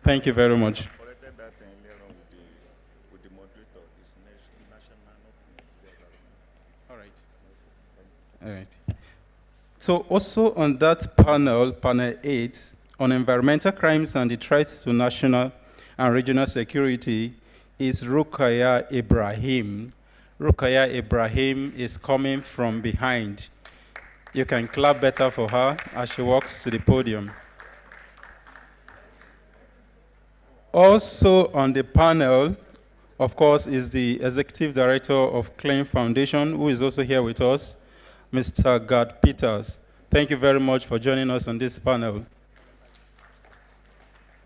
Thank you very much. Corrected that thing earlier on with the moderator. It's national, not Nigeria. All right. All right. So also on that panel, panel 8, on environmental crimes and the threat to national and regional security is Rukaya Ibrahim. Rukaya Ibrahim is coming from behind. You can clap better for her as she walks to the podium. Also on the panel, of course, is the Executive Director of Claim Foundation, who is also here with us, Mr. Gad Peters. Thank you very much for joining us on this panel.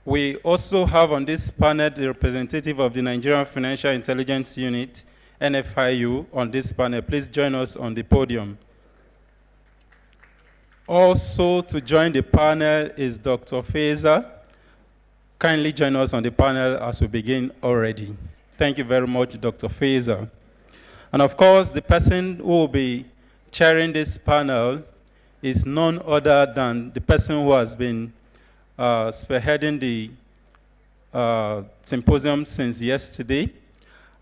We also have on this panel the representative of the Nigerian Financial Intelligence Unit, NFIU, on this panel. Please join us on the podium. Also to join the panel is Dr. Feza. Kindly join us on the panel as we begin already. Thank you very much, Dr. Feza. And of course, the person who will be chairing this panel is none other than the person who has been spearheading the symposium since yesterday.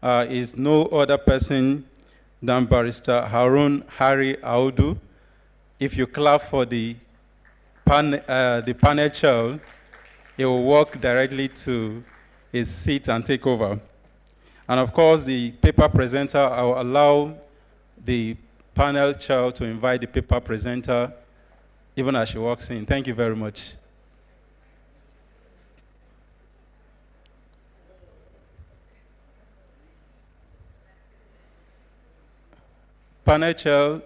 Is no other person than Barrister Harun Hari Audu. If you clap for the panel chair, he will walk directly to his seat and take over. And of course, the paper presenter, I will allow the panel chair to invite the paper presenter even as she walks in. Thank you very much. Panel chair,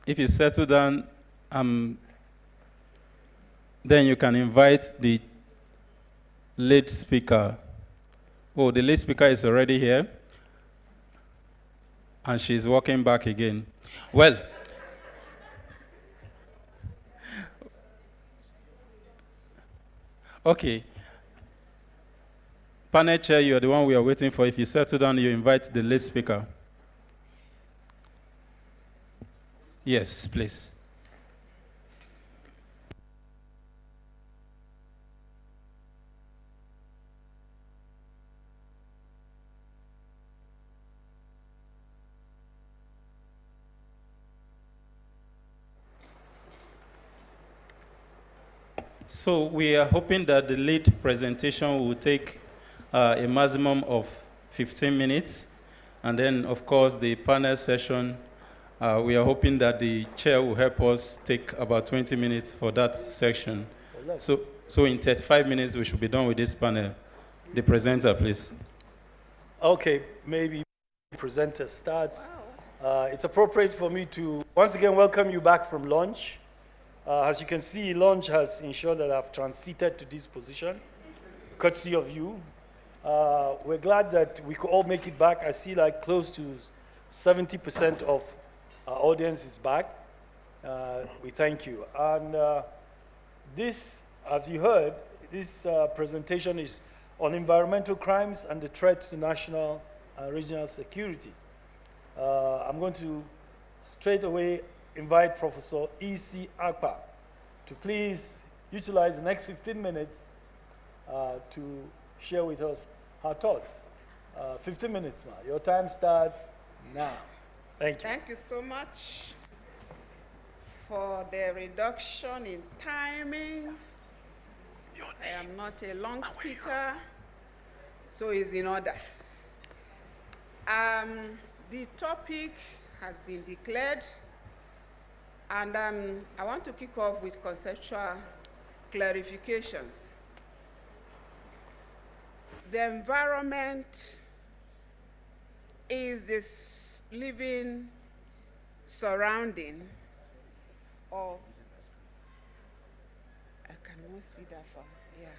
if you settle down, then you can invite the lead speaker. Oh, the lead speaker is already here. And she's walking back again. Well, okay. Panel chair, you're the one we are waiting for. If you settle down, you invite the lead speaker. Yes, please. So we are hoping that the lead presentation will take a maximum of 15 minutes. And then, of course, the panel session, we are hoping that the chair will help us take about 20 minutes for that section. So in 35 minutes, we should be done with this panel. The presenter, please. Okay, maybe the presenter starts. It's appropriate for me to once again welcome you back from lunch. As you can see, lunch has ensured that I've transited to this position, courtesy of you. We're glad that we could all make it back. I see like close to 70% of our audience is back. We thank you. And this, as you heard, this presentation is on environmental crimes and the threat to national and regional security. I'm going to straight away invite Professor E.C. Akpa to please utilize the next 15 minutes to share with us her thoughts. 15 minutes, ma. Your time starts now. Thank you. Thank you so much for the reduction in timing. I am not a long speaker, so it's in order. The topic has been declared, and I want to kick off with conceptual clarifications. The environment is this living surrounding of, I cannot see that far, yeah.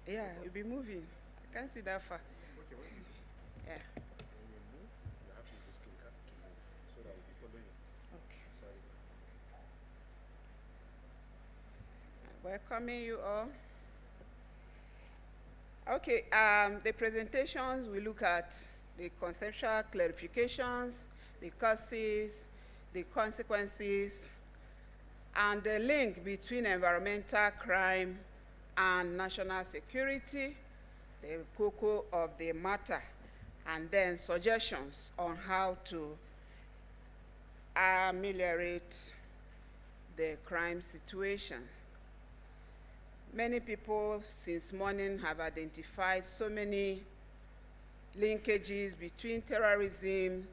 Yeah, you'll be moving. I can't see that far. Yeah. Welcoming you all. Okay, the presentations, we look at the conceptual clarifications, the causes, the consequences, and the link between environmental crime and national security, the cocoa of the matter, and then suggestions on how to ameliorate the crime situation. Many people since morning have identified so many linkages between terrorism,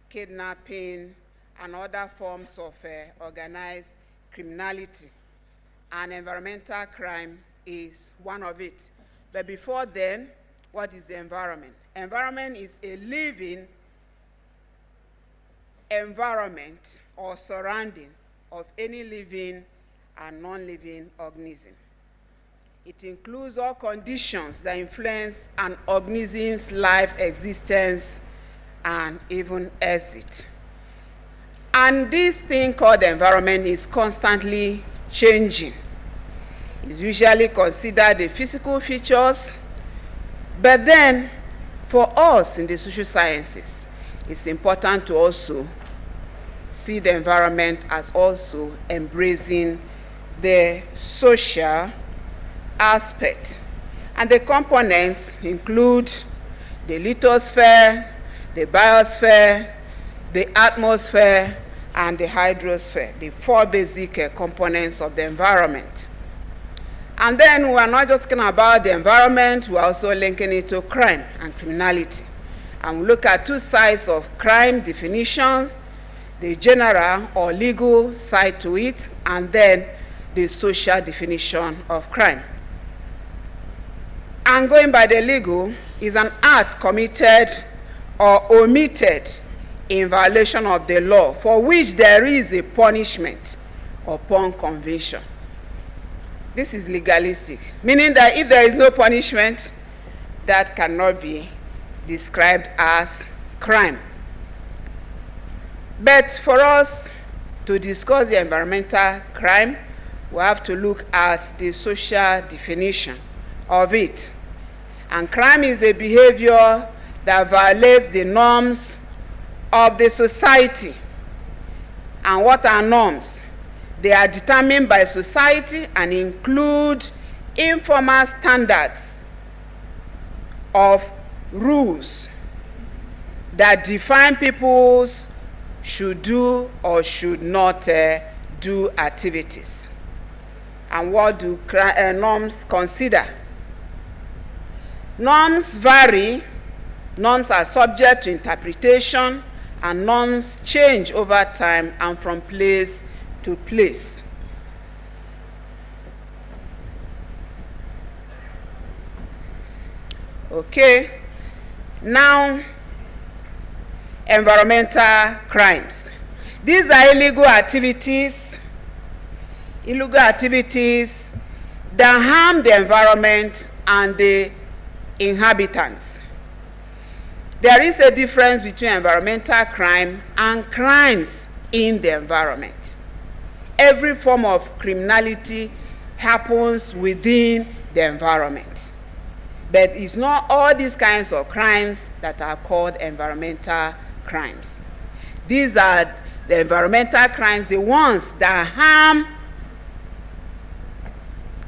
kidnapping, and other forms of organized criminality. And environmental crime is one of it. But before then, what is the environment? Environment is a living environment or surrounding of any living and non-living organism. It includes all conditions that influence an organism's life existence and even exit. And this thing called environment is constantly changing. It's usually considered the physical features, but then for us in the social sciences, it's important to also see the environment as also embracing the social aspect. And the components include the lithosphere, the biosphere, the atmosphere, and the hydrosphere, the four basic components of the environment. And then we are not just talking about the environment, we are also linking it to crime and criminality. And we look at two sides of crime definitions, the general or legal side to it, and then the social definition of crime. And going by the legal is an act committed or omitted in violation of the law for which there is a punishment upon conviction. This is legalistic, meaning that if there is no punishment, that cannot be described as crime. But for us to discuss the environmental crime, we have to look at the social definition of it. And crime is a behavior that violates the norms of the society. And what are norms? They are determined by society and include informal standards of rules that define people's should do or should not do activities. And what do norms consider? Norms vary. Norms are subject to interpretation, and norms change over time and from place to place. Okay, now environmental crimes. These are illegal activities that harm the environment and the inhabitants. There is a difference between environmental crime and crimes in the environment. Every form of criminality happens within the environment. But it's not all these kinds of crimes that are called environmental crimes. These are the environmental crimes, the ones that harm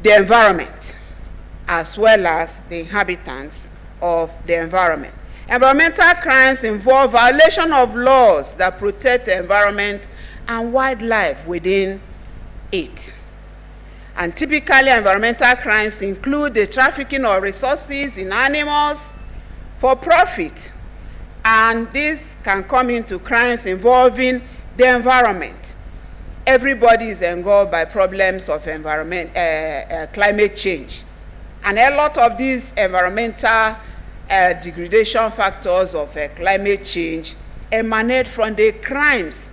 the environment as well as the inhabitants of the environment. Environmental crimes involve violation of laws that protect the environment and wildlife within it. And typically, environmental crimes include the trafficking of resources in animals for profit. And this can come into crimes involving the environment. Everybody is engulfed by problems of climate change. And a lot of these environmental degradation factors of climate change emanate from the crimes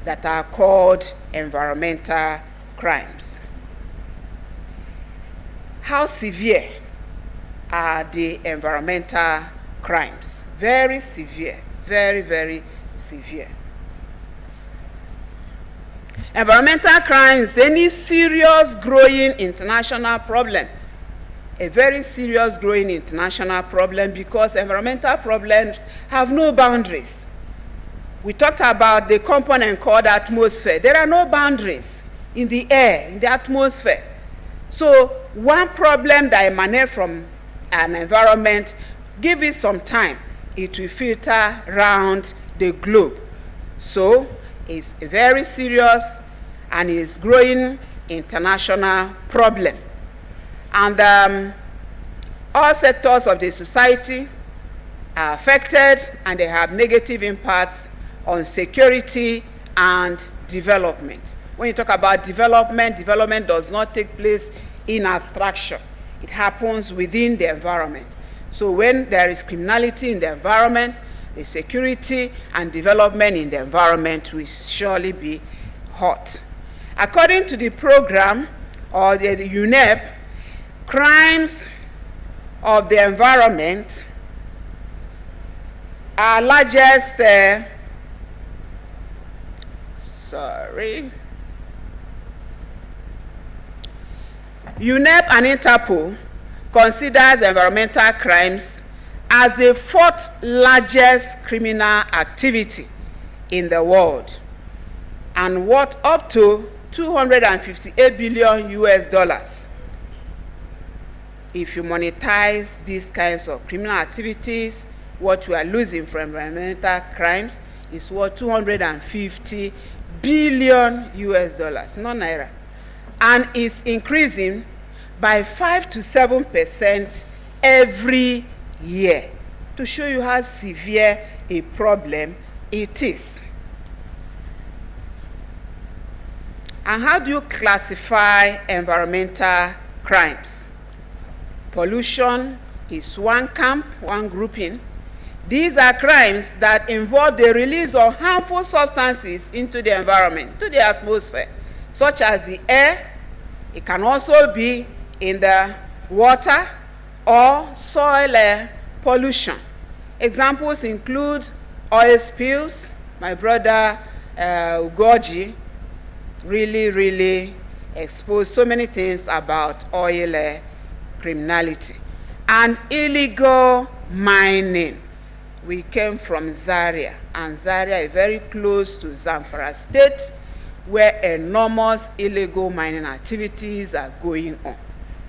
that are called environmental crimes. How severe are the environmental crimes? Very severe, very, very severe. Environmental crimes, any serious growing international problem, a very serious growing international problem, because environmental problems have no boundaries. We talked about the component called atmosphere. There are no boundaries in the air, in the atmosphere. So one problem that emanates from an environment, give it some time, it will filter around the globe. So it's a very serious and is growing international problem. And all sectors of the society are affected, and they have negative impacts on security and development. When you talk about development, development does not take place in abstraction. It happens within the environment. So when there is criminality in the environment, the security and development in the environment will surely be hurt. According to the program, or the UNEP, crimes of the environment are largest, UNEP and Interpol considers environmental crimes as the fourth largest criminal activity in the world, and worth up to $258 billion US. If you monetize these kinds of criminal activities, what we are losing from environmental crimes is worth $250 billion US, not naira. And it's increasing by 5 to 7% every year, to show you how severe a problem it is. And how do you classify environmental crimes? Pollution is one camp, one grouping. These are crimes that involve the release of harmful substances into the environment, to the atmosphere, such as the air. It can also be in the water or soil pollution. Examples include oil spills. My brother Ugoji really exposed so many things about oil criminality. And illegal mining. We came from Zaria, and Zaria is very close to Zamfara State, where enormous illegal mining activities are going on,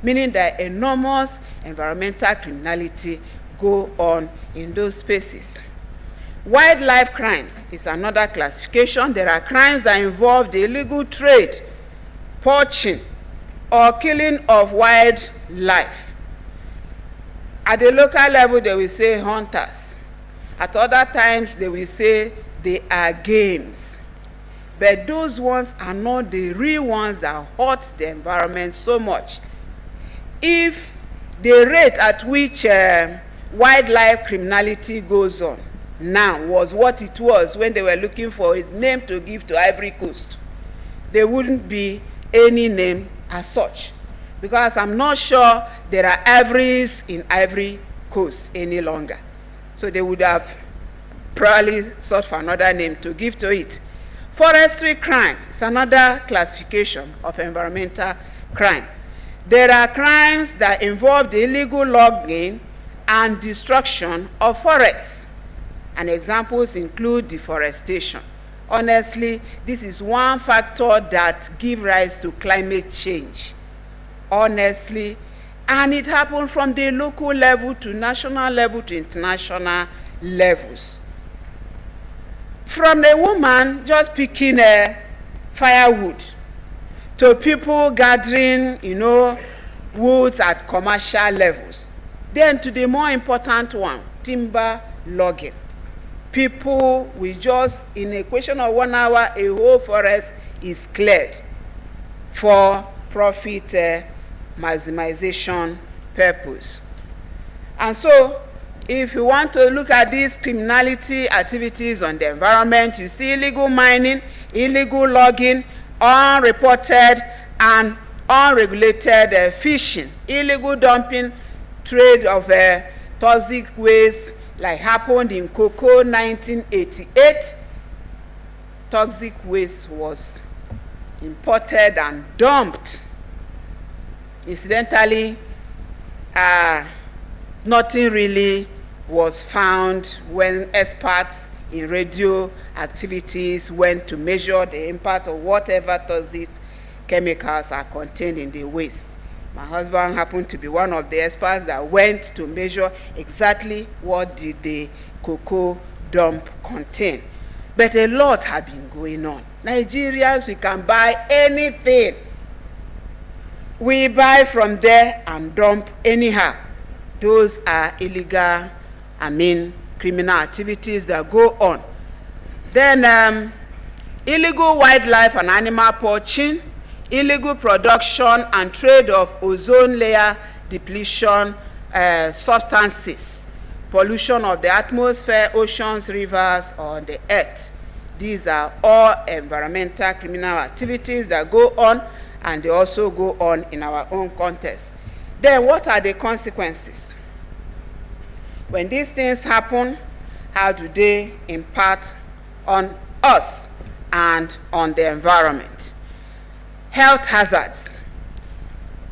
meaning that enormous environmental criminality go on in those spaces. Wildlife crimes is another classification. There are crimes that involve the illegal trade, poaching, or killing of wildlife. At the local level, they will say hunters. At other times, they will say they are games. But those ones are not the real ones that hurt the environment so much. If the rate at which wildlife criminality goes on now was what it was when they were looking for a name to give to Ivory Coast, there wouldn't be any name as such, because I'm not sure there are ivories in Ivory Coast any longer. So they would have probably sought for another name to give to it. Forestry crime is another classification of environmental crime. There are crimes that involve the illegal logging and destruction of forests, and examples include deforestation. Honestly, this is one factor that gives rise to climate change. Honestly, and it happened from the local level to national level to international levels. From a woman just picking firewood to people gathering, woods at commercial levels. Then to the more important one, timber logging. People will just, in a question of 1 hour, a whole forest is cleared for profit maximization purpose. And so, if you want to look at these criminality activities on the environment, you see illegal mining, illegal logging, unreported and unregulated fishing, illegal dumping, trade of toxic waste, like happened in cocoa 1988. Toxic waste was imported and dumped. Incidentally, nothing really was found when experts in radio activities went to measure the impact of whatever toxic chemicals are contained in the waste. My husband happened to be one of the experts that went to measure exactly what did the cocoa dump contain. But a lot have been going on. Nigerians, we can buy anything. We buy from there and dump anyhow. Those are illegal, criminal activities that go on. Then illegal wildlife and animal poaching, illegal production and trade of ozone layer depletion substances, pollution of the atmosphere, oceans, rivers, or the earth. These are all environmental criminal activities that go on, and they also go on in our own context. Then what are the consequences? When these things happen, how do they impact on us and on the environment? Health hazards.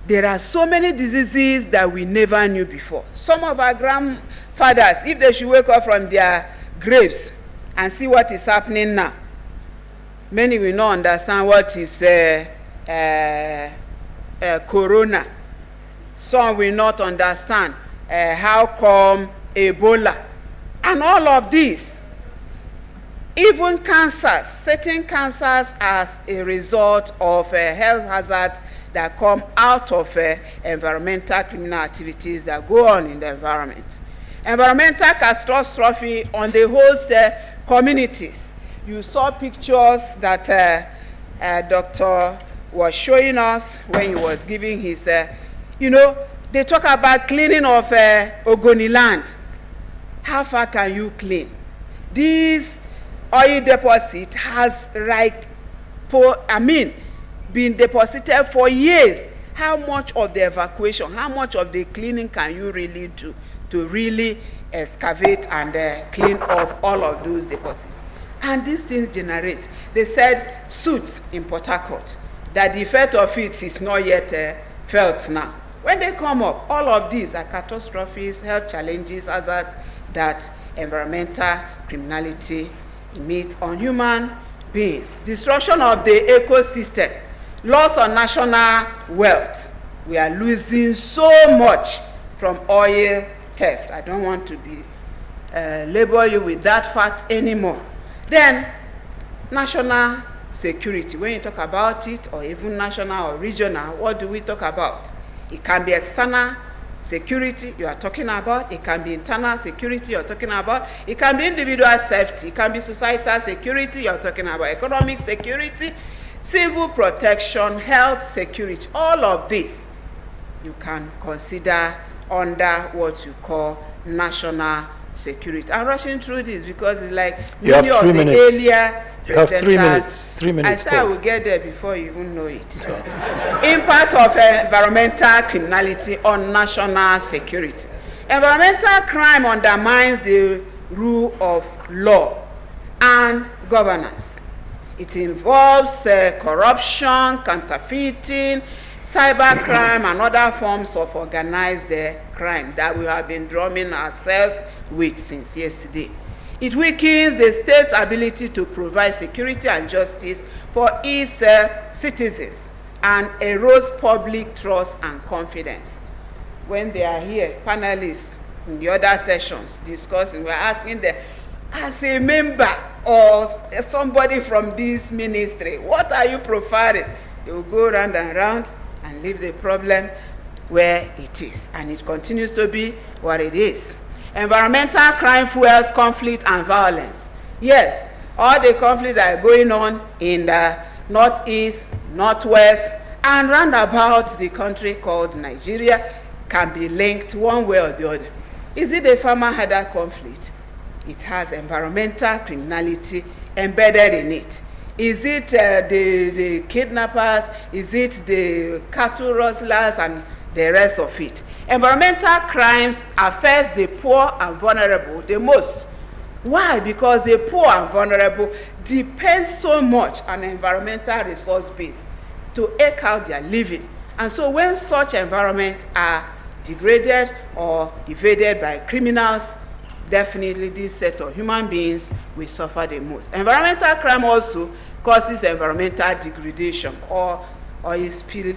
There are so many diseases that we never knew before. Some of our grandfathers, if they should wake up from their graves and see what is happening now, many will not understand what is corona. Some will not understand how come Ebola, and all of these. Even cancers, certain cancers as a result of health hazards that come out of environmental criminal activities that go on in the environment. Environmental catastrophe on the host communities. You saw pictures that Dr. was showing us when he was giving his, they talk about cleaning of Ogoni land. How far can you clean? This oil deposit has been deposited for years. How much of the evacuation, how much of the cleaning can you really do to really excavate and clean off all of those deposits? And these things generate. They said suits in Port Harcourt, that the effect of it is not yet felt now. When they come up, all of these are catastrophes, health challenges, hazards that environmental criminality emits on human beings. Destruction of the ecosystem, loss of national wealth. We are losing so much from oil theft. I don't want to be label you with that fact anymore. Then, national security. When you talk about it, or even national or regional, what do we talk about? It can be external security you are talking about. It can be internal security you're talking about. It can be individual safety. It can be societal security you're talking about. Economic security, civil protection, health security. All of this you can consider under what you call national security. I'm rushing through this because it's like many of the earlier you have 3 minutes. 3 minutes. I said I will get there before you even know it. So, impact of environmental criminality on national security. Environmental crime undermines the rule of law and governance. It involves corruption, counterfeiting, cybercrime, and other forms of organized crime that we have been drumming ourselves with since yesterday. It weakens the state's ability to provide security and justice for its citizens and erodes public trust and confidence. When they are here, panelists in the other sessions discussing, we're asking them, as a member or somebody from this ministry, what are you providing? They will go round and round and leave the problem where it is, and it continues to be what it is. Environmental crime fuels conflict and violence. Yes, all the conflicts that are going on in the northeast, northwest, and round about the country called Nigeria can be linked one way or the other. Is it a farmer-herder conflict? It has environmental criminality embedded in it. Is it the kidnappers? Is it the cattle rustlers and the rest of it? Environmental crimes affect the poor and vulnerable the most. Why? Because the poor and vulnerable depend so much on environmental resource base to eke out their living. And so when such environments are degraded or invaded by criminals, definitely this set of human beings will suffer the most. Environmental crime also causes environmental degradation or oil spill,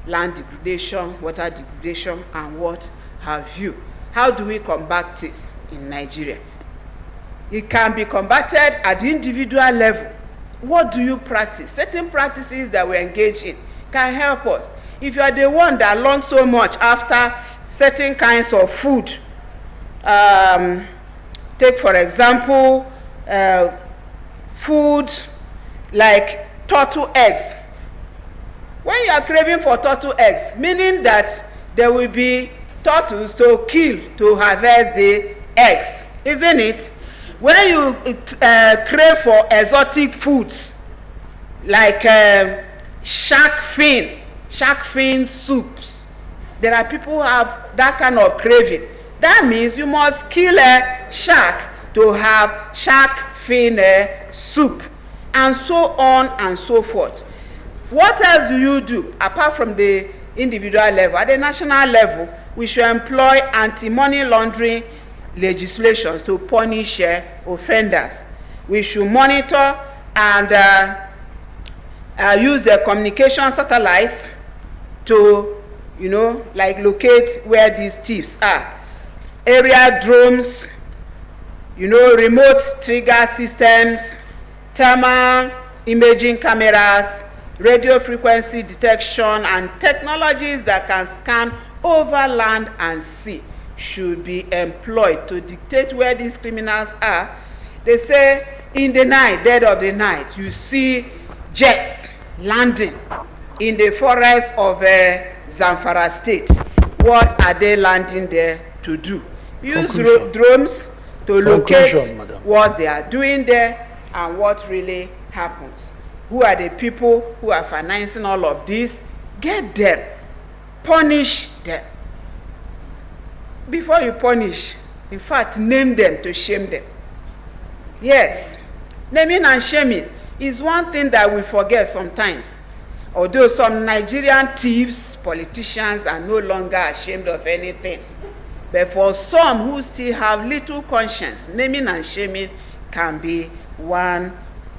land degradation, water degradation, and what have you. How do we combat this in Nigeria? It can be combated at the individual level. What do you practice? Certain practices that we engage in can help us. If you are the one that learns so much after certain kinds of food, take for example, food like turtle eggs. When you are craving for turtle eggs, meaning that there will be turtles to kill to harvest the eggs, isn't it? When you crave for exotic foods like shark fin soups, there are people who have that kind of craving. That means you must kill a shark to have shark fin soup, and so on and so forth. What else do you do apart from the individual level? At the national level, we should employ anti-money laundering legislations to punish offenders. We should monitor and use the communication satellites to, like locate where these thieves are. Area drones, remote trigger systems, thermal imaging cameras, radio frequency detection, and technologies that can scan over land and sea should be employed to dictate where these criminals are. They say in the night, dead of the night, you see jets landing in the forest of Zamfara State. What are they landing there to do? Use drones to locate what they are doing there and what really happens. Who are the people who are financing all of this? Get them. Punish them. Before you punish, in fact, name them to shame them. Yes, naming and shaming is one thing that we forget sometimes. Although some Nigerian thieves, politicians are no longer ashamed of anything. But for some who still have little conscience, naming and shaming can be one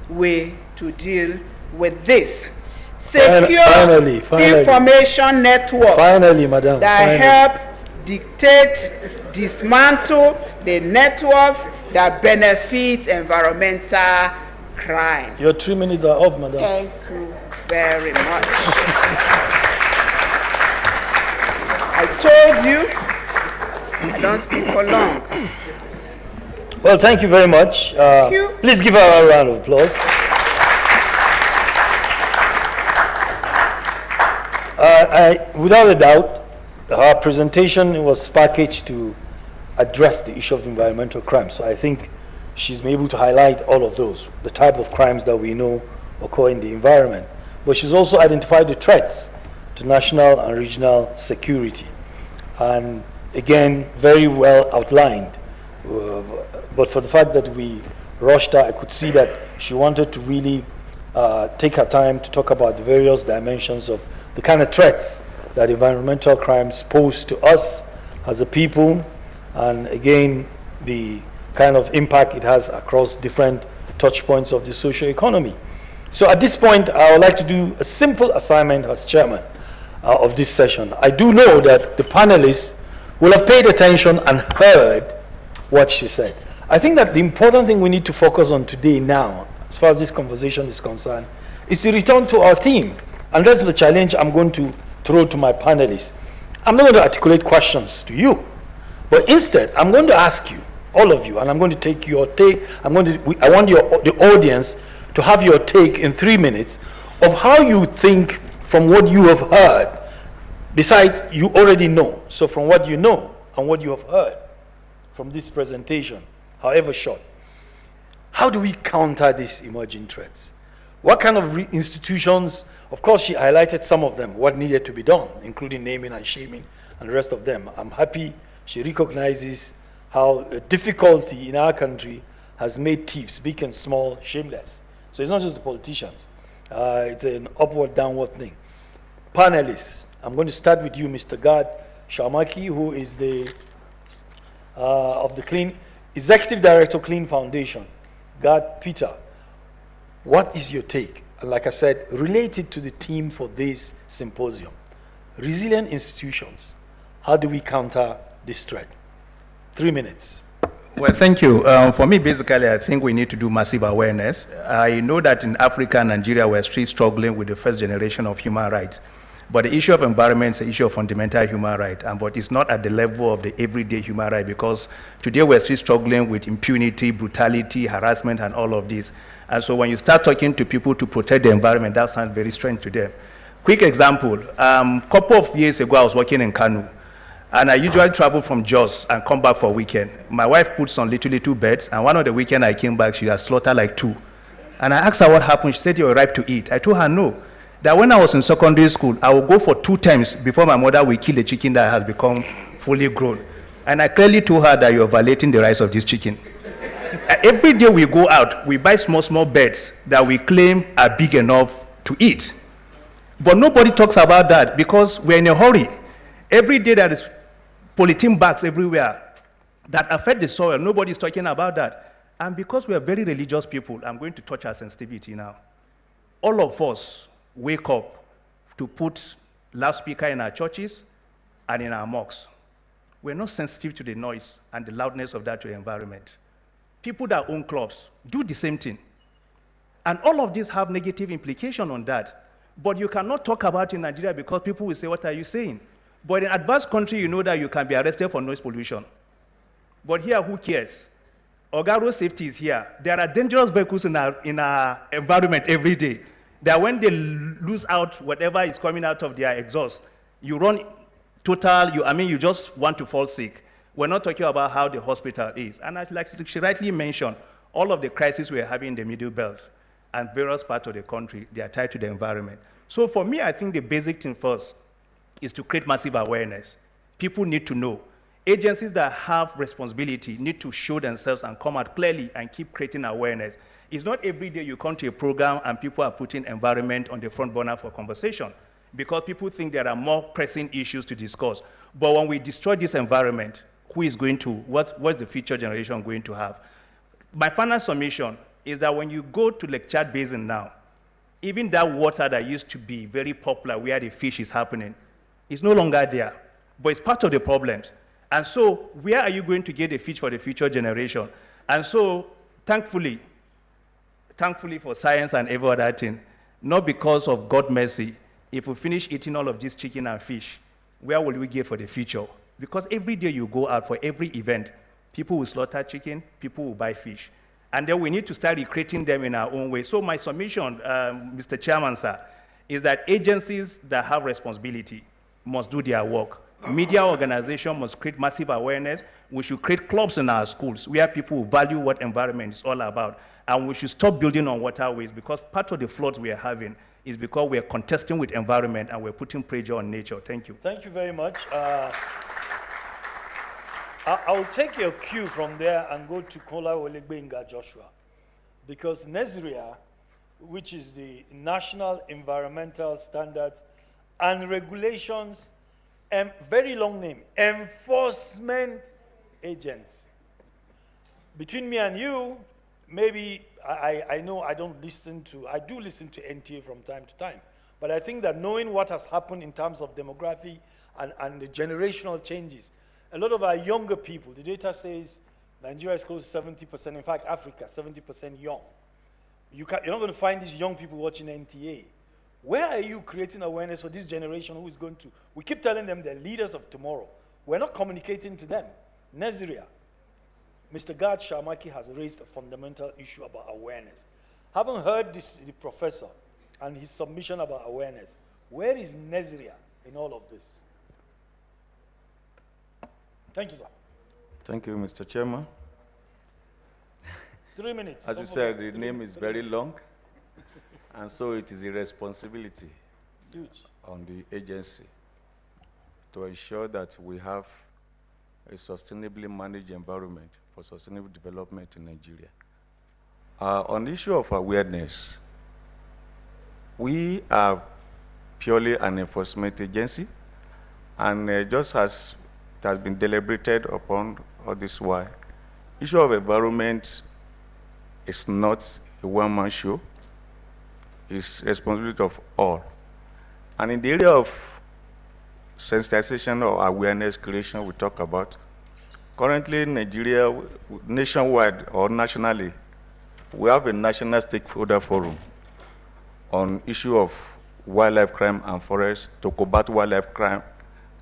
way to deal with this. Secure finally. information networks that help dictate, dismantle the networks that benefit environmental crime. Your 3 minutes are up, madam. Thank you very much. I told you, I don't speak for long. Well, thank you very much. Thank you. Please give her a round of applause. Without a doubt, her presentation was packaged to address the issue of environmental crime. So I think she's been able to highlight all of those, the type of crimes that we know occur in the environment. But she's also identified the threats to national and regional security. And again, very well outlined. But for the fact that we rushed her, I could see that she wanted to really take her time to talk about the various dimensions of the kind of threats that environmental crimes pose to us as a people, and again, the kind of impact it has across different touch points of the social economy. So at this point, I would like to do a simple assignment as chairman of this session. I do know that the panelists will have paid attention and heard what she said. I think that the important thing we need to focus on today now, as far as this conversation is concerned, is to return to our theme. And that's the challenge I'm going to throw to my panelists. I'm not going to articulate questions to you, but instead, I'm going to ask you, all of you, and I'm going to take your take. I want the audience to have your take in 3 minutes of how you think from what you have heard. Besides, you already know. So from what you know and what you have heard from this presentation, however short, how do we counter these emerging threats? What kind of institutions? Of course, she highlighted some of them, what needed to be done, including naming and shaming and the rest of them. I'm happy she recognizes how difficulty in our country has made thieves, big and small, shameless. So it's not just the politicians. It's an upward, downward thing. Panelists, I'm going to start with you, Mr. Gad Shamaki, who is the of the Clean Executive Director, Clean Foundation. Gad Peter, what is your take like I said, related to the theme for this symposium. Resilient institutions. How do we counter this threat? 3 minutes. Well, thank you. For me, basically, I think we need to do massive awareness. I know that in Africa and Nigeria, we're still struggling with the first generation of human rights. But the issue of environment is an issue of fundamental human right, but it's not at the level of the everyday human right, because today we're still struggling with impunity, brutality, harassment, and all of this. And so when you start talking to people to protect the environment, that sounds very strange to them. Quick example, couple of years ago, I was working in Kanu, and I usually travel from Jos and come back for a weekend. My wife puts on little beds, and one of the weekend I came back, she had slaughtered like 2. And I asked her what happened. She said, "You're ripe to eat." I told her no. That when I was in secondary school, I would go for 2 times before my mother will kill a chicken that has become fully grown. And I clearly told her that you're violating the rights of this chicken. Every day we go out, we buy small birds that we claim are big enough to eat. But nobody talks about that because we're in a hurry. Every day there is polythene bags everywhere that affect the soil. Nobody's talking about that. And because we are very religious people, I'm going to touch our sensitivity now. All of us wake up to put loudspeaker in our churches and in our mosques. We're not sensitive to the noise and the loudness of that to the environment. People that own clubs do the same thing. And all of these have negative implication on that. But you cannot talk about it in Nigeria because people will say, "What are you saying?" But in advanced country, you know that you can be arrested for noise pollution. But here, who cares? Road safety is here. There are dangerous vehicles in our environment every day. That when they lose out whatever is coming out of their exhaust, you run total, you just want to fall sick. We're not talking about how the hospital is. And like she rightly mentioned, all of the crises we're having in the Middle Belt and various parts of the country, they are tied to the environment. So for me, I think the basic thing first is to create massive awareness. People need to know. Agencies that have responsibility need to show themselves and come out clearly and keep creating awareness. It's not every day you come to a program and people are putting environment on the front burner for conversation because people think there are more pressing issues to discuss. But when we destroy this environment, who is going to, what's the future generation going to have? My final summation is that when you go to Lake Chad Basin now, even that water that used to be very popular where the fish is happening, is no longer there, but it's part of the problems. And so where are you going to get the fish for the future generation? And so thankfully for science and every other thing, not because of God's mercy, if we finish eating all of this chicken and fish, where will we get for the future? Because every day you go out for every event, people will slaughter chicken, people will buy fish. And then we need to start recreating them in our own way. So my submission, Mr. Chairman, sir, is that agencies that have responsibility must do their work. Media organizations must create massive awareness. We should create clubs in our schools where people value what environment is all about. And we should stop building on waterways because part of the floods we are having is because we are contesting with environment and we're putting pressure on nature. Thank you. Thank you very much. I'll take your cue from there and go to Kola Olegbenga Joshua. Because NESRIA, which is the National Environmental Standards and Regulations, very long name, Enforcement Agency. Between me and you, maybe I know I do listen to NTA from time to time, but I think that knowing what has happened in terms of demography and the generational changes, a lot of our younger people, the data says Nigeria is close to 70%, in fact, Africa, 70% young. You're not going to find these young people watching NTA. Where are you creating awareness for this generation who is going to, we keep telling them they're leaders of tomorrow. We're not communicating to them. Nigeria, Mr. Gad Shamaki has raised a fundamental issue about awareness. Having heard the professor and his submission about awareness, where is Nigeria in all of this? Thank you, sir. Thank you, Mr. Chairman. 3 minutes. As you said, the name is very long, and so it is a responsibility Huge. on the agency to ensure that we have a sustainably managed environment for sustainable development in Nigeria. On the issue of awareness, we are purely an enforcement agency, and just as it has been deliberated upon all this while, issue of environment is not a one-man show. is responsibility of all. And in the area of sensitization or awareness creation we talk about, currently in Nigeria, nationwide or nationally, we have a national stakeholder forum on issue of wildlife crime and forest, to combat wildlife crime,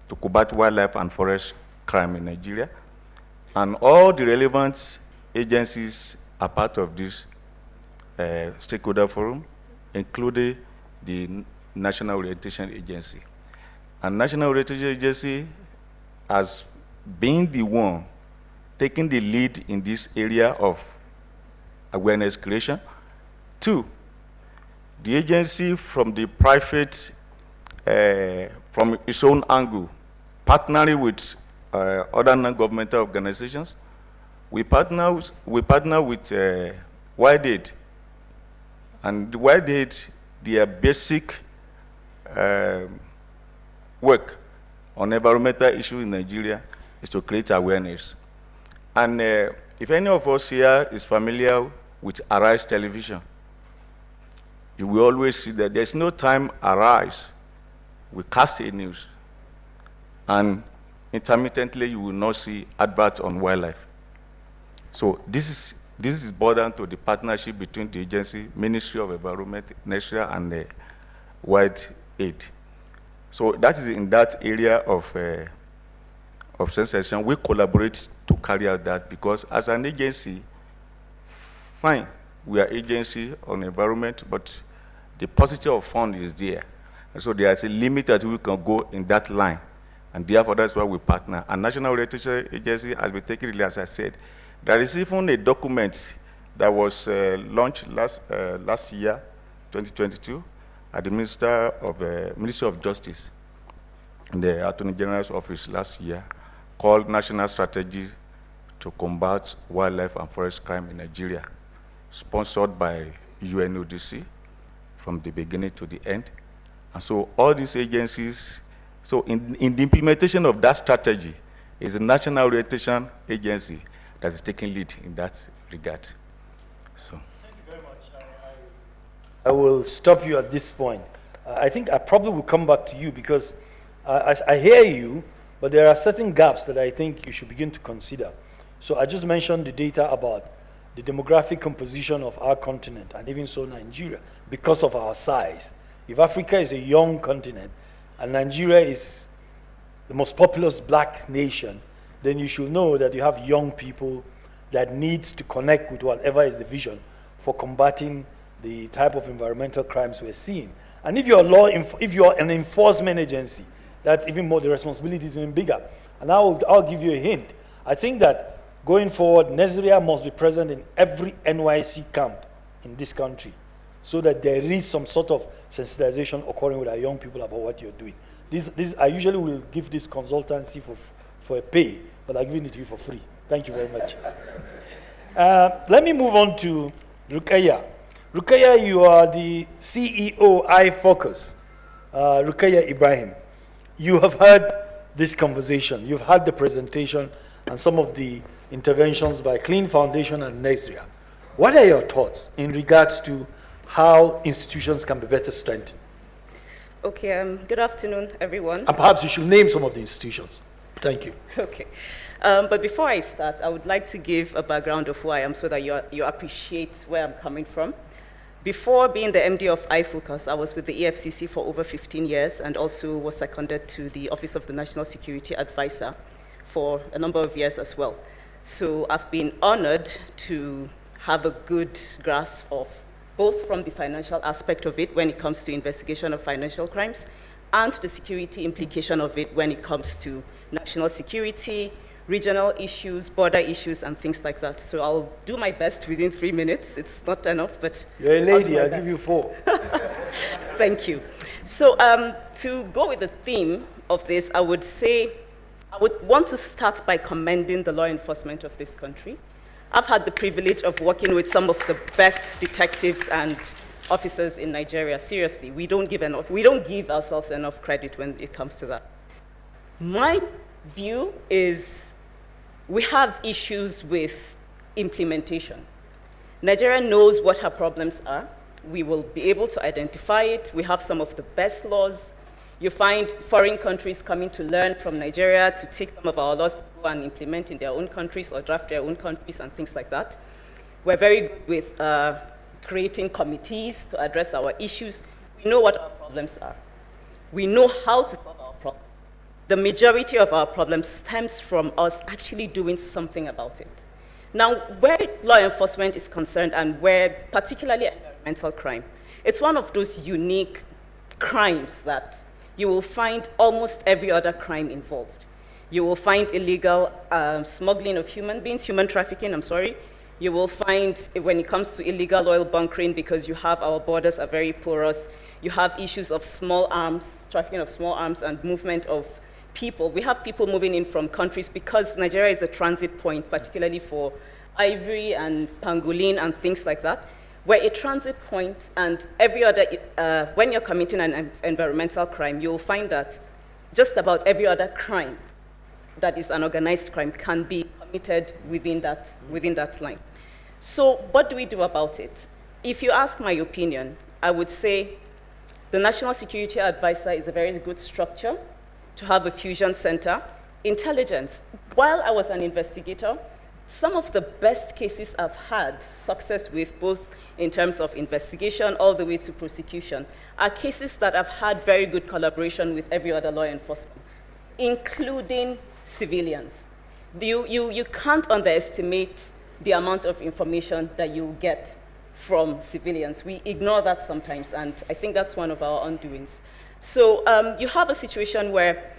to combat wildlife and forest crime in Nigeria. And all the relevant agencies are part of this stakeholder forum, including the National Orientation Agency. And National Orientation Agency has been the one taking the lead in this area of awareness creation. Two, the agency from the private, from its own angle, partnering with other non-governmental organizations. We partner with WIDAID, and the WIDAID, their basic work on environmental issues in Nigeria is to create awareness. And if any of us here is familiar with Arise Television, you will always see that there's no time Arise will cast a news, and intermittently you will not see adverts on wildlife. So this is born to the partnership between the agency, Ministry of Environment, NESRA, and WIDAID. So that is in that area of sensitization. We collaborate to carry out that, because as an agency, fine, we are agency on environment, but the paucity of fund is there. And so there is a limit that we can go in that line. And therefore, that's why we partner. And National Orientation Agency has been taking it, as I said. There is even a document that was launched last year, 2022, at the Ministry of Justice in the Attorney General's office last year, called National Strategy to Combat Wildlife and Forest Crime in Nigeria, sponsored by UNODC from the beginning to the end. And so all these agencies, so in the implementation of that strategy is the National Orientation Agency that is taking lead in that regard. So. Thank you very much. I will stop you at this point. I think I probably will come back to you, because I hear you, but there are certain gaps that I think you should begin to consider. So I just mentioned the data about the demographic composition of our continent, and even so Nigeria, because of our size. If Africa is a young continent and Nigeria is the most populous black nation, then you should know that you have young people that need to connect with whatever is the vision for combating the type of environmental crimes we're seeing. And if you're an enforcement agency, that's even more, the responsibility is even bigger. And I'll give you a hint. I think that going forward, NESRA must be present in every NYC camp in this country, so that there is some sort of sensitization occurring with our young people about what you're doing. I usually will give this consultancy for a pay, but I'm giving it to you for free. Thank you very much. Let me move on to Rukaya. Rukaya, you are the CEO iFocus. Rukaya Ibrahim, you have heard this conversation. You've had the presentation and some of the interventions by Clean Foundation and NESRA. What are your thoughts in regards to how institutions can be better strengthened? Okay, good afternoon, everyone. And perhaps you should name some of the institutions. Thank you. Okay. But before I start, I would like to give a background of who I am so that you appreciate where I'm coming from. Before being the MD of iFocus, I was with the EFCC for over 15 years and also was seconded to the Office of the National Security Advisor for a number of years as well. So I've been honored to have a good grasp of both from the financial aspect of it when it comes to investigation of financial crimes, and the security implication of it when it comes to national security, regional issues, border issues, and things like that. So I'll do my best within 3 minutes. It's not enough, but you're a lady, I'll give you 4. Thank you. So to go with the theme of this, I would want to start by commending the law enforcement of this country. I've had the privilege of working with some of the best detectives and officers in Nigeria. Seriously, we don't give ourselves enough credit when it comes to that. My view is we have issues with implementation. Nigeria knows what her problems are. We will be able to identify it. We have some of the best laws. You find foreign countries coming to learn from Nigeria to take some of our laws to go and implement in their own countries or draft their own countries and things like that. We're very good with creating committees to address our issues. We know what our problems are. We know how to solve our problems. The majority of our problems stems from us actually doing something about it. Now, where law enforcement is concerned and where particularly environmental crime, it's one of those unique crimes that you will find almost every other crime involved. You will find illegal smuggling of human beings, human trafficking, I'm sorry. You will find, when it comes to illegal oil bunkering, because you have, our borders are very porous, you have issues of small arms, trafficking of small arms and movement of people. We have people moving in from countries because Nigeria is a transit point, particularly for ivory and pangolin and things like that. We're a transit point, and every other, when you're committing an environmental crime, you'll find that just about every other crime that is an organized crime can be committed within that line. So what do we do about it? If you ask my opinion, I would say the National Security Advisor is a very good structure to have a fusion center. Intelligence. While I was an investigator, some of the best cases I've had success with, both in terms of investigation all the way to prosecution, are cases that have had very good collaboration with every other law enforcement, including civilians. You can't underestimate the amount of information that you get from civilians. We ignore that sometimes, and I think that's one of our undoings. So you have a situation where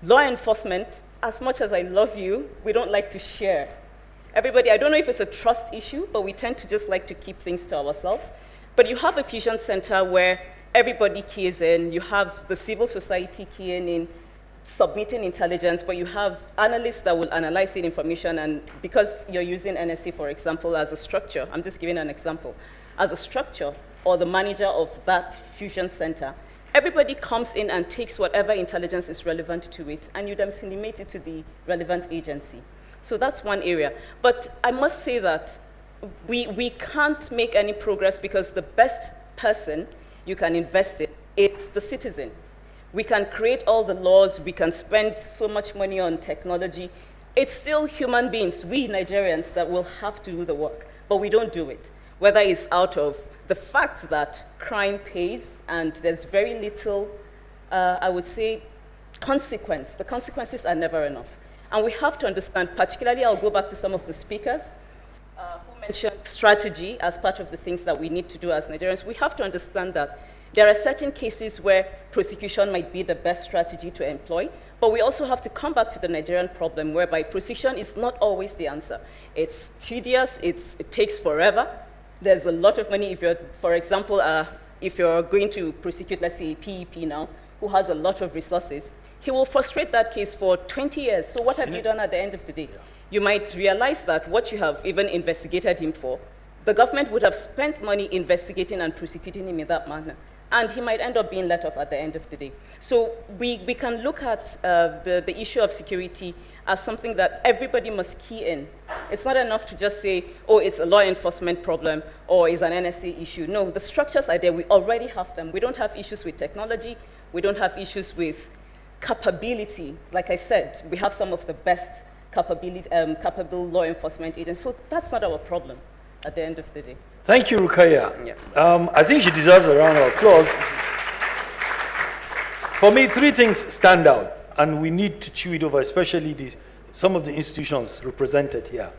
law enforcement, as much as I love you, we don't like to share. Everybody, I don't know if it's a trust issue, but we tend to just like to keep things to ourselves. But you have a fusion center where everybody keys in. You have the civil society keying in, submitting intelligence, but you have analysts that will analyze the information, and because you're using NSC, for example, as a structure, I'm just giving an example, as a structure, or the manager of that fusion center, everybody comes in and takes whatever intelligence is relevant to it, and you disseminate it to the relevant agency. So that's one area. But I must say that we can't make any progress because the best person you can invest in is the citizen. We can create all the laws, we can spend so much money on technology. It's still human beings, we Nigerians, that will have to do the work, but we don't do it. Whether it's out of the fact that crime pays and there's very little, I would say, consequence. The consequences are never enough. And we have to understand, particularly I'll go back to some of the speakers who mentioned strategy as part of the things that we need to do as Nigerians. We have to understand that there are certain cases where prosecution might be the best strategy to employ, but we also have to come back to the Nigerian problem whereby prosecution is not always the answer. It's tedious, it takes forever. There's a lot of money. If you're, for example, if you're going to prosecute, let's say, a PEP now, who has a lot of resources, he will frustrate that case for 20 years. So what have you done at the end of the day? Yeah. You might realize that what you have even investigated him for, the government would have spent money investigating and prosecuting him in that manner. And he might end up being let off at the end of the day. So we can look at the issue of security as something that everybody must key in. It's not enough to just say, oh, it's a law enforcement problem or it's an NSA issue. No, the structures are there. We already have them. We don't have issues with technology. We don't have issues with capability. Like I said, we have some of the best capable law enforcement agents. So that's not our problem at the end of the day. Thank you, Rukaya. Yeah. I think she deserves a round of applause. For me, three things stand out, and we need to chew it over, especially some of the institutions represented here.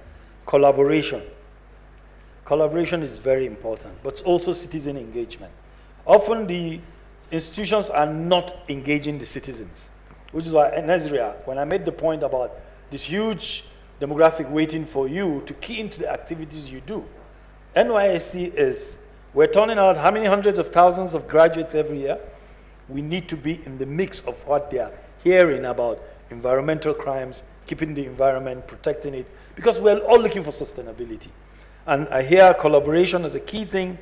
Collaboration. Collaboration is very important, but also citizen engagement. Often the institutions are not engaging the citizens, which is why in Nigeria, when I made the point about this huge demographic waiting for you to key into the activities you do, NYSC is, we're turning out how many hundreds of thousands of graduates every year? We need to be in the mix of what they are hearing about environmental crimes, keeping the environment, protecting it, because we're all looking for sustainability. And I hear collaboration as a key thing.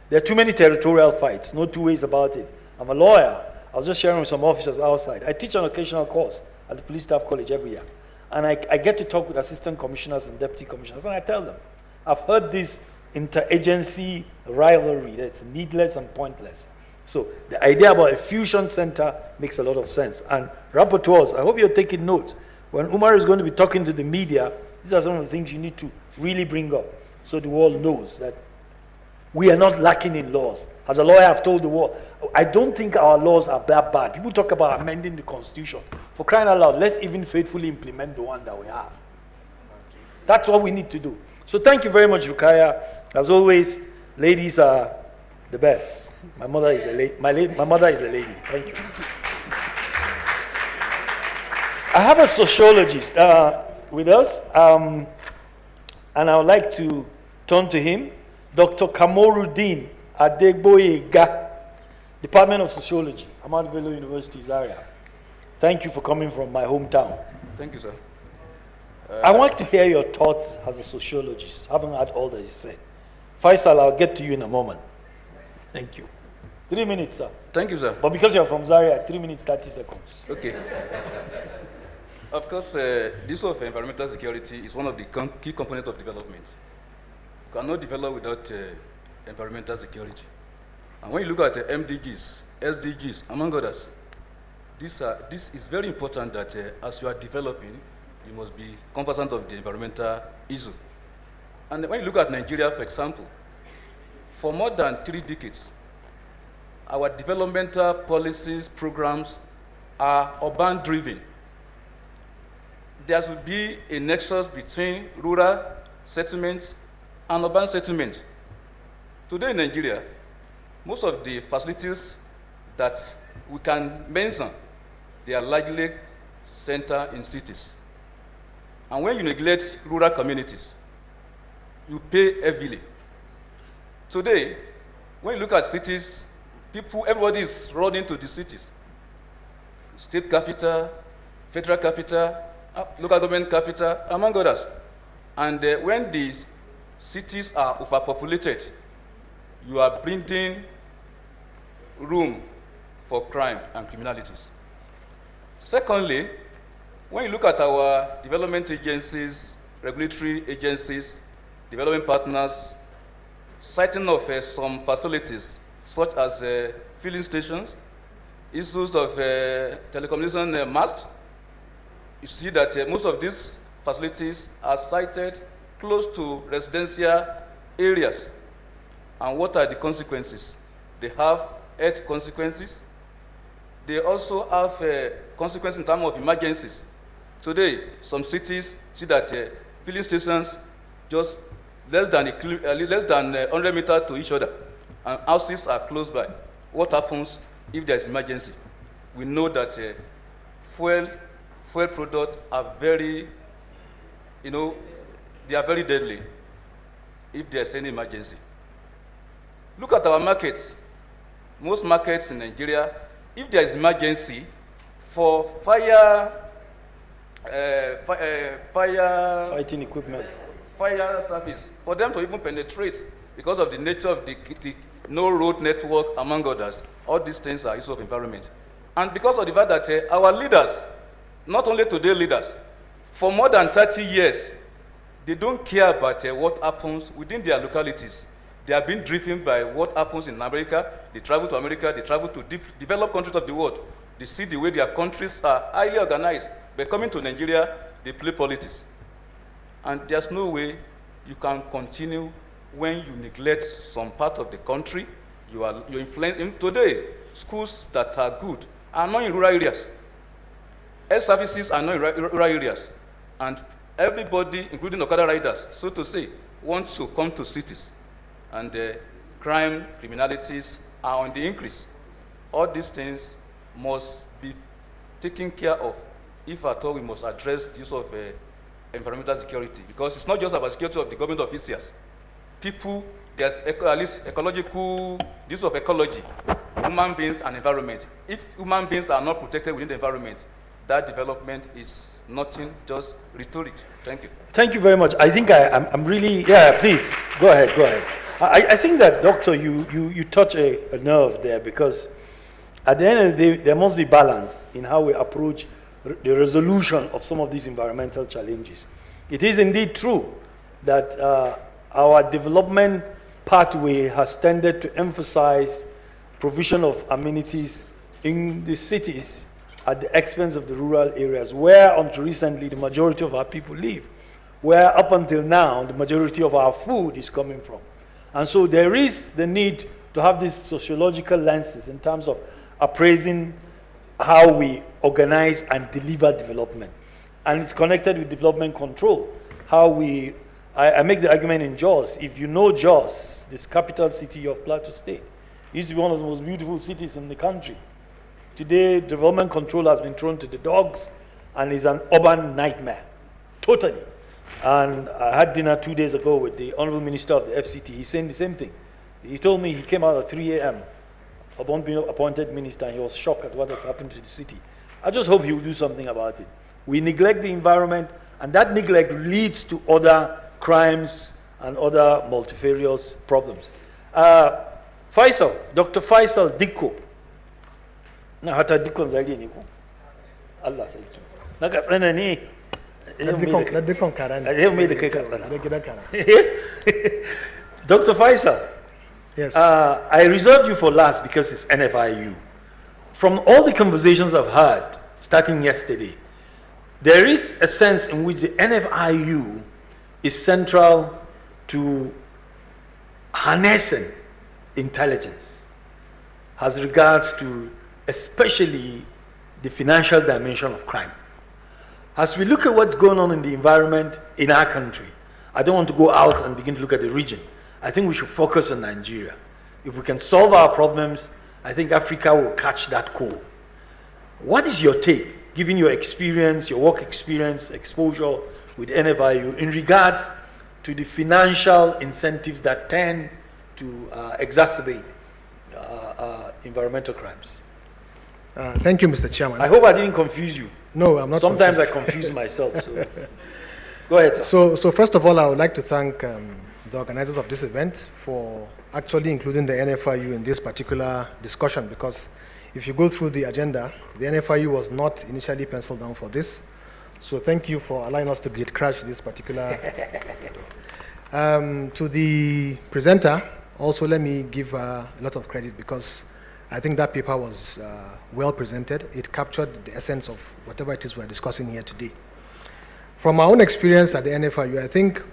There are too many territorial fights, no two ways about it. I'm a lawyer. I was just sharing with some officers outside. I teach an occasional course at the Police Staff College every year. And I get to talk with assistant commissioners and deputy commissioners, and I tell them, I've heard this interagency rivalry that's needless and pointless. So the idea about a fusion center makes a lot of sense. And rapporteurs, I hope you're taking notes. When Umar is going to be talking to the media, these are some of the things you need to really bring up so the world knows that we are not lacking in laws. As a lawyer, I've told the world, I don't think our laws are that bad. People talk about amending the Constitution. For crying out loud, let's even faithfully implement the one that we have. That's what we need to do. So thank you very much, Rukaya. As always, ladies are the best. My mother is a lady. My mother is a lady. Thank you. I have a sociologist with us, and I would like to turn to him, Dr. Kamoruddin Adegboyega, Department of Sociology, Ahmadu Bello University, Zaria. Thank you for coming from my hometown. Thank you, sir. I want to hear your thoughts as a sociologist. I haven't heard all that you said. Faisal, I'll get to you in a moment. Thank you. 3 minutes, sir. Thank you, sir. But because you're from Zaria, 3 minutes, 30 seconds. Okay. Of course, this issue of environmental security is one of the key components of development. You cannot develop without environmental security. And when you look at MDGs, SDGs, among others, this is very important that as you are developing, you must be conversant of the environmental issue. And when you look at Nigeria, for example, for more than 3 decades, our developmental policies, programs are urban-driven. There should be a nexus between rural settlements and urban settlements. Today in Nigeria, most of the facilities that we can mention, they are largely centered in cities. And when you neglect rural communities, you pay heavily. Today, when you look at cities, everybody is running to the cities. State capital, federal capital, local government capital, among others. And when these cities are overpopulated, you are bringing room for crime and criminalities. Secondly, when you look at our development agencies, regulatory agencies, development partners, citing of some facilities, such as filling stations, issues of telecommunication masts, you see that most of these facilities are sited close to residential areas. And what are the consequences? They have health consequences. They also have consequences in terms of emergencies. Today, some cities see that filling stations just less than 100 meters to each other, and houses are close by. What happens if there's emergency? We know that fuel products are very, they are very deadly if there's any emergency. Look at our markets. Most markets in Nigeria, if there is emergency for Fighting equipment. Fire service, for them to even penetrate because of the nature of the no road network, among others, all these things are issues of environment. And because of the fact that our leaders, not only today leaders, for more than 30 years, they don't care about what happens within their localities. They are being driven by what happens in America. They travel to America, they travel to developed countries of the world. They see the way their countries are highly organized. But coming to Nigeria, they play politics. And there's no way you can continue when you neglect some part of the country. You're influencing. Today, schools that are good are not in rural areas. Health services are not in rural areas. And everybody, including Okada riders, so to say, wants to come to cities. And crime, criminalities are on the increase. All these things must be taken care of. If at all, we must address the issue of environmental security, because it's not just about security of the government officials. People, there's at least ecological, this of ecology, human beings and environment. If human beings are not protected within the environment, that development is nothing, just rhetoric. Thank you. Thank you very much. I think I'm really, yeah, please, go ahead, go ahead. I think that, Doctor, you touch a nerve there, because at the end of the day, there must be balance in how we approach the resolution of some of these environmental challenges. It is indeed true that our development pathway has tended to emphasize provision of amenities in the cities at the expense of the rural areas, where until recently the majority of our people live, where up until now the majority of our food is coming from. And so there is the need to have these sociological lenses in terms of appraising how we organize and deliver development. And it's connected with development control. I make the argument in Jos. If you know Jos, this capital city of Plateau State, it used to be one of the most beautiful cities in the country. Today, development control has been thrown to the dogs and is an urban nightmare, totally. And I had dinner 2 days ago with the Honorable Minister of the FCT. He's saying the same thing. He told me he came out at 3 a.m. upon being appointed minister, and he was shocked at what has happened to the city. I just hope he will do something about it. We neglect the environment, and that neglect leads to other crimes and other multifarious problems. Faisal, Dr. Faisal Dikko. Na hata Dikko zaidi ni ku. Allah sarki. Na ka tsana ne. Na Dikko karani. Yau mai da kai ka tsana. Dr. Faisal. Yes. I reserved you for last because it's NFIU. From all the conversations I've had, starting yesterday, there is a sense in which the NFIU is central to harnessing intelligence as regards to especially the financial dimension of crime. As we look at what's going on in the environment in our country, I don't want to go out and begin to look at the region. I think we should focus on Nigeria. If we can solve our problems, I think Africa will catch that cold. What is your take, given your experience, your work experience, exposure with NFIU, in regards to the financial incentives that tend to exacerbate environmental crimes? Thank you, Mr. Chairman. I hope I didn't confuse you. No, I'm not. Sometimes confused. I confuse myself. So. Go ahead, sir. So first of all, I would like to thank the organizers of this event for actually including the NFIU in this particular discussion, because if you go through the agenda, the NFIU was not initially penciled down for this. So thank you for allowing us to get crash this particular. To the presenter, also let me give a lot of credit, because I think that paper was well presented. It captured the essence of whatever it is we're discussing here today. From my own experience at the NFIU, I think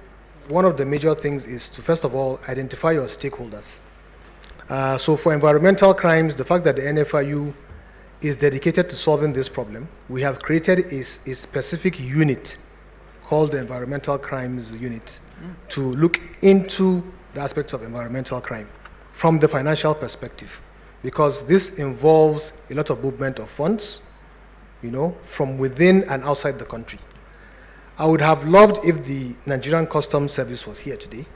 one of the major things is to, first of all, identify your stakeholders. So for environmental crimes, the fact that the NFIU is dedicated to solving this problem, we have created a specific unit called the Environmental Crimes Unit to look into the aspects of environmental crime from the financial perspective, because this involves a lot of movement of funds, from within and outside the country. I would have loved if the Nigerian Customs Service was here today,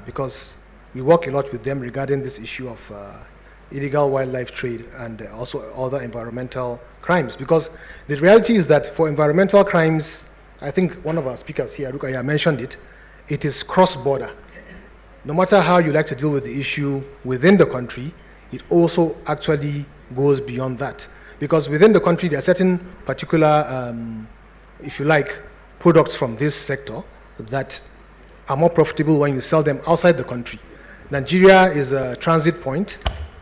because we work a lot with them regarding this issue of illegal wildlife trade and also other environmental crimes. Because the reality is that for environmental crimes, I think one of our speakers here, Rukaya, mentioned it, it is cross-border. No matter how you like to deal with the issue within the country, it also actually goes beyond that. Because within the country, there are certain particular, if you like, products from this sector that are more profitable when you sell them outside the country. Nigeria is a transit point.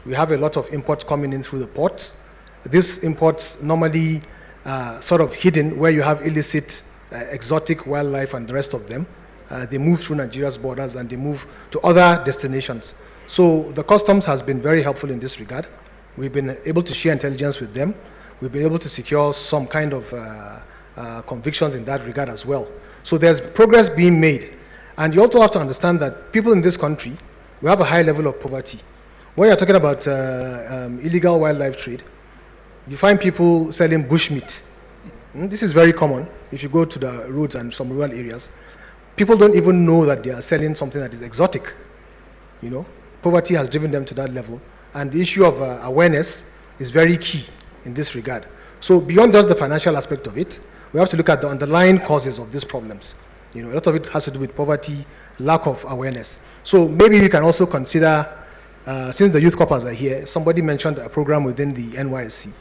We have a lot of imports coming in through the ports. These imports normally sort of hidden where you have illicit, exotic wildlife and the rest of them. They move through Nigeria's borders and they move to other destinations. So the customs has been very helpful in this regard. We've been able to share intelligence with them. We've been able to secure some kind of convictions in that regard as well. So there's progress being made. And you also have to understand that people in this country, we have a high level of poverty. When you're talking about illegal wildlife trade, you find people selling bushmeat. This is very common if you go to the roads and some rural areas. People don't even know that they are selling something that is exotic. Poverty has driven them to that level. And the issue of awareness is very key in this regard. So beyond just the financial aspect of it, we have to look at the underlying causes of these problems. A lot of it has to do with poverty, lack of awareness. So maybe we can also consider, since the youth corps are here, somebody mentioned a program within the NYSC.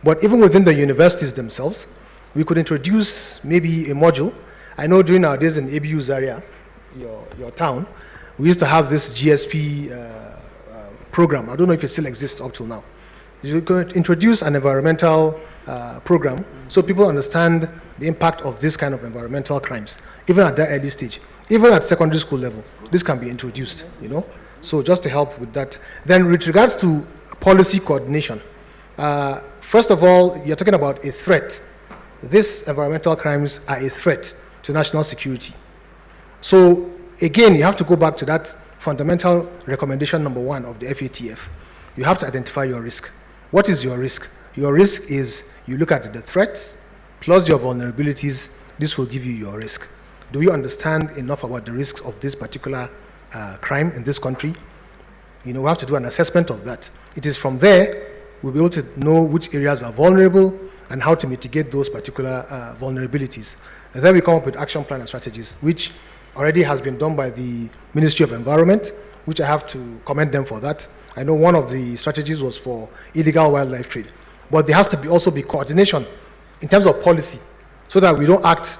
But even within the universities themselves, we could introduce maybe a module. I know during our days in ABU Zaria, your town, we used to have this GSP program. I don't know if it still exists up till now. You could introduce an environmental program so people understand the impact of this kind of environmental crimes, even at that early stage. Even at secondary school level, this can be introduced, you know. So just to help with that. Then with regards to policy coordination, first of all, you're talking about a threat. These environmental crimes are a threat to national security. So again, you have to go back to that fundamental recommendation number 1 of the FATF. You have to identify your risk. What is your risk? Your risk is you look at the threats plus your vulnerabilities. This will give you your risk. Do you understand enough about the risks of this particular crime in this country? You know, we have to do an assessment of that. It is from there we'll be able to know which areas are vulnerable and how to mitigate those particular vulnerabilities. And then we come up with action plan and strategies, which already has been done by the Ministry of Environment, which I have to commend them for that. I know one of the strategies was for illegal wildlife trade, but there has to also be coordination in terms of policy so that we don't act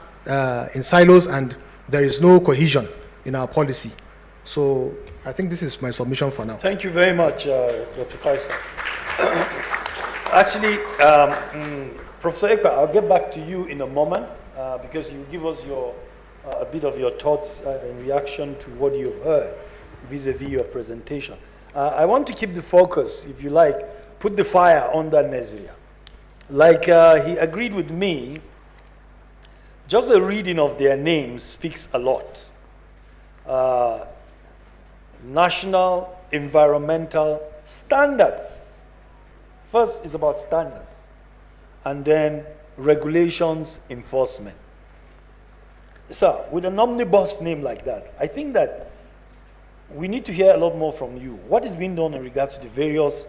in silos and there is no cohesion in our policy. So I think this is my submission for now. Thank you very much, Dr. Faisal. Actually, Professor Ekpa, I'll get back to you in a moment because you give us a bit of your thoughts in reaction to what you've heard vis-a-vis your presentation. I want to keep the focus, if you like, put the fire under Nezria. Like he agreed with me, just a reading of their names speaks a lot. National environmental standards. First is about standards, and then regulations enforcement. So, with an omnibus name like that, I think that we need to hear a lot more from you. What is being done in regards to the various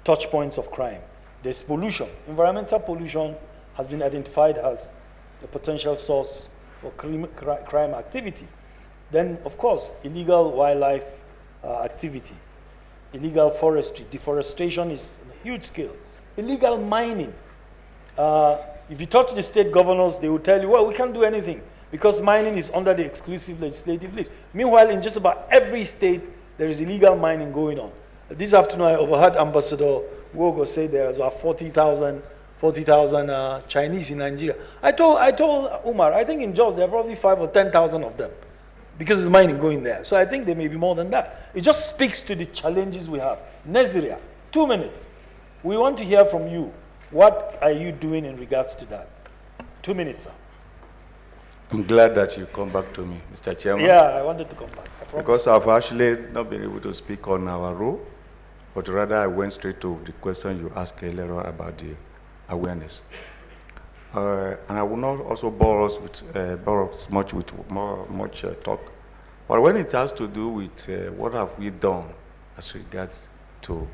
touch points of crime? There's pollution. Environmental pollution has been identified as a potential source for crime activity. Then, of course, illegal wildlife activity, illegal forestry, deforestation is on a huge scale. Illegal mining. If you talk to the state governors, they will tell you, well, we can't do anything because mining is under the exclusive legislative list. Meanwhile, in just about every state, there is illegal mining going on. This afternoon, I overheard Ambassador Wogo say there's about 40,000 Chinese in Nigeria. I told Umar, I think in Jos there are probably 5,000 or 10,000 of them because there's mining going there. So I think there may be more than that. It just speaks to the challenges we have. Nezria, 2 minutes. We want to hear from you. What are you doing in regards to that? 2 minutes, sir. I'm glad that you come back to me, Mr. Chairman. Yeah, I wanted to come back. Because I've actually not been able to speak on our role, but rather I went straight to the question you asked earlier on about the awareness. And I will not also bore us much with much talk. But when it has to do with what have we done as regards to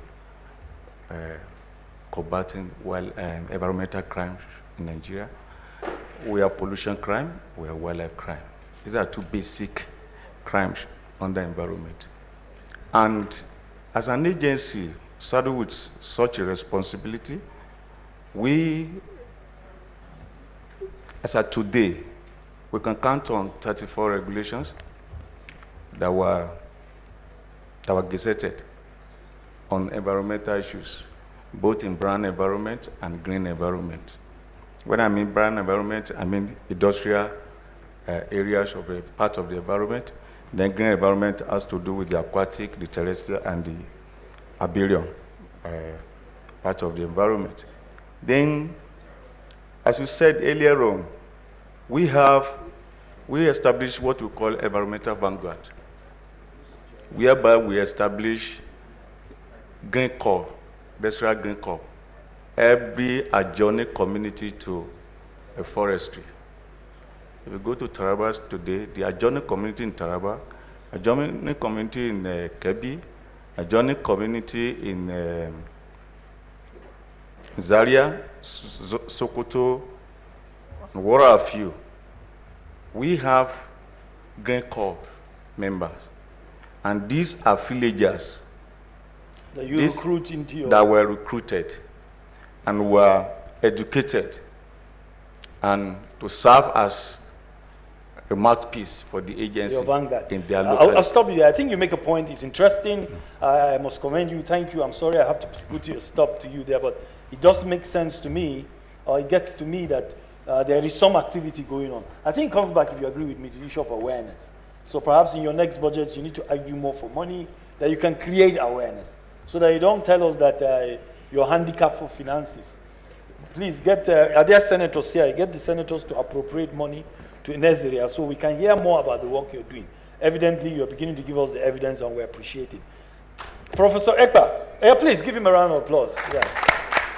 combating environmental crimes in Nigeria, we have pollution crime, we have wildlife crime. These are 2 basic crimes under environment. And as an agency saddled with such a responsibility, we, as of today, we can count on 34 regulations that were gazetted on environmental issues, both in brown environment and green environment. When I mean brown environment, I mean industrial areas of a part of the environment. Then green environment has to do with the aquatic, the terrestrial, and the amphibian part of the environment. Then, as you said earlier on, we established what we call environmental vanguard, whereby we establish green corps, terrestrial green corps, every adjoining community to a forestry. If you go to Taraba today, the adjoining community in Taraba, adjoining community in Kebbi, adjoining community in Zaria, Sokoto, and what are a few? We have Green Corps members, and these are villagers that you recruit into your... that were recruited and were educated and to serve as a mouthpiece for the agency Your vanguard. in their local. I'll stop you there. I think you make a point. It's interesting. I must commend you. Thank you. I'm sorry I have to put a stop to you there, but it does make sense to me, or it gets to me that there is some activity going on. I think it comes back, if you agree with me, to the issue of awareness. So perhaps in your next budget, you need to argue more for money, that you can create awareness, so that you don't tell us that you're handicapped for finances. Please get, are there senators here? Get the senators to appropriate money to this area so we can hear more about the work you're doing. Evidently, you're beginning to give us the evidence, and we appreciate it. Professor Ekpa, please give him a round of applause. Yes.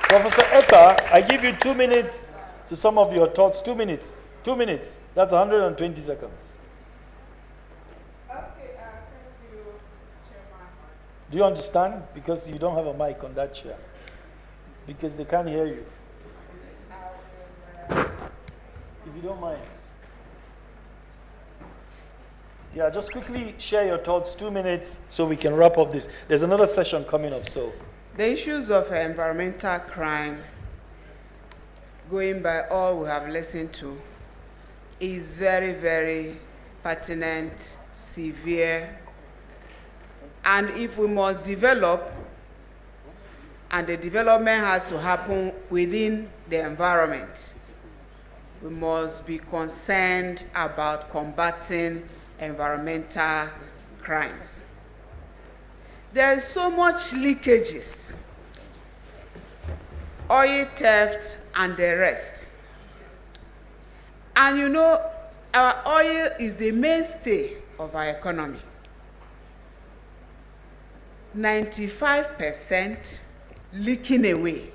Professor Ekpa, I give you 2 minutes to sum up your thoughts. 2 minutes. 2 minutes. That's 120 seconds. Okay, thank you, Chairman. Do you understand? Because you don't have a mic on that chair. Because they can't hear you. If you don't mind. Yeah, just quickly share your thoughts, 2 minutes, so we can wrap up this. There's another session coming up, so. The issues of environmental crime, going by all we have listened to, is very, very pertinent, severe, and if we must develop, and the development has to happen within the environment, we must be concerned about combating environmental crimes. There is so much leakages, oil theft, and the rest. And you know, our oil is the mainstay of our economy. 95% leaking away.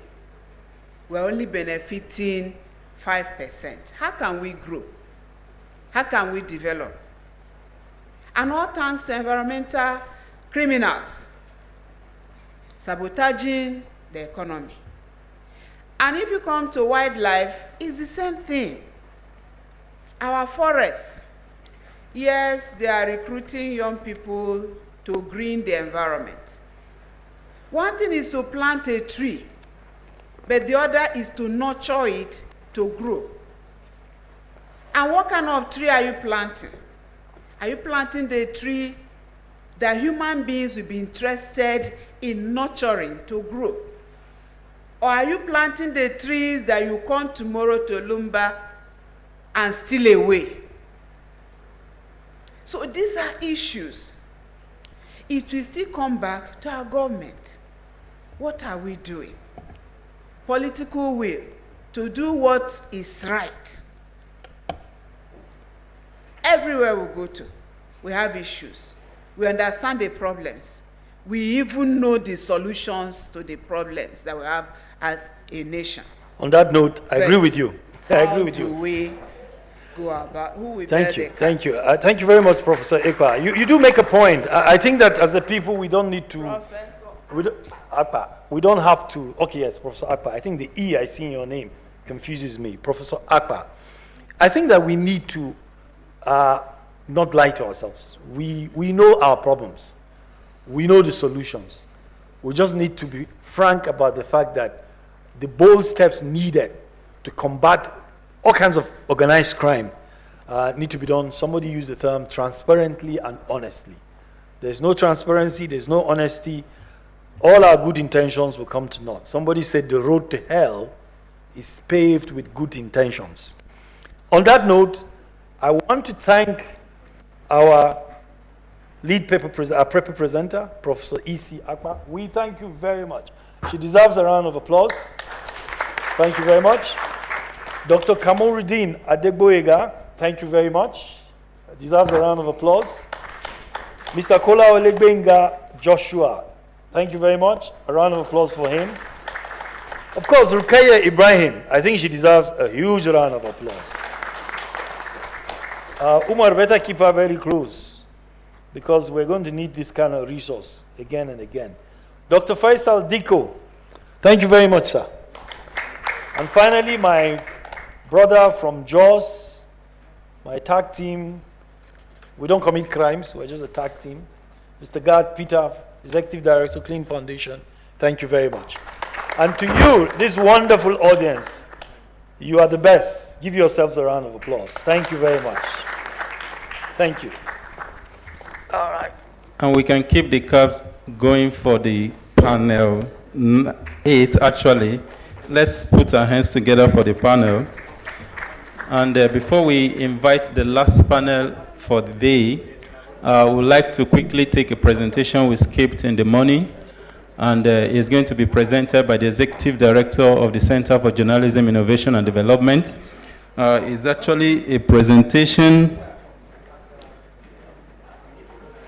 We're only benefiting 5%. How can we grow? How can we develop? And all thanks to environmental criminals sabotaging the economy. And if you come to wildlife, it's the same thing. Our forests, yes, they are recruiting young people to green the environment. One thing is to plant a tree, but the other is to nurture it to grow. And what kind of tree are you planting? Are you planting the tree that human beings will be interested in nurturing to grow? Or are you planting the trees that you come tomorrow to lumber and steal away? So these are issues. It will still come back to our government. What are we doing? Political will to do what is right. Everywhere we go to, we have issues. We understand the problems. We even know the solutions to the problems that we have as a nation. On that note, I agree with you. I agree with you. How do we go about, who will Thank bear you, the thank you. cost? Thank you very much, Professor Ekpa. You do make a point. I think that as a people, we don't need to, we don't have to, okay, yes, Professor Akpa. I think the E I see in your name confuses me. Professor Akpa. I think that we need to not lie to ourselves. We know our problems. We know the solutions. We just need to be frank about the fact that the bold steps needed to combat all kinds of organized crime need to be done. Somebody used the term transparently and honestly. There's no transparency, there's no honesty. All our good intentions will come to naught. Somebody said the road to hell is paved with good intentions. On that note, I want to thank our lead paper presenter, Professor E.C. Akpa. We thank you very much. She deserves a round of applause. Thank you very much. Dr. Kamuruddin Adegboyega, thank you very much. Deserves a round of applause. Mr. Kola Olegbenga Joshua, thank you very much. A round of applause for him. Of course, Rukaya Ibrahim, I think she deserves a huge round of applause. Umar, better keep her very close, because we're going to need this kind of resource again and again. Dr. Faisal Diko, thank you very much, sir. And finally, my brother from Jos, my tag team. We don't commit crimes, we're just a tag team. Mr. Gad Peter, Executive Director, Clean Foundation, thank you very much. And to you, this wonderful audience, you are the best. Give yourselves a round of applause. Thank you very much. Thank you. All right. And we can keep the cups going for the panel 8, actually. Let's put our hands together for the panel. And before we invite the last panel for the day, I would like to quickly take a presentation we skipped in the morning. And it's going to be presented by the Executive Director of the Center for Journalism, Innovation and Development. It's actually a presentation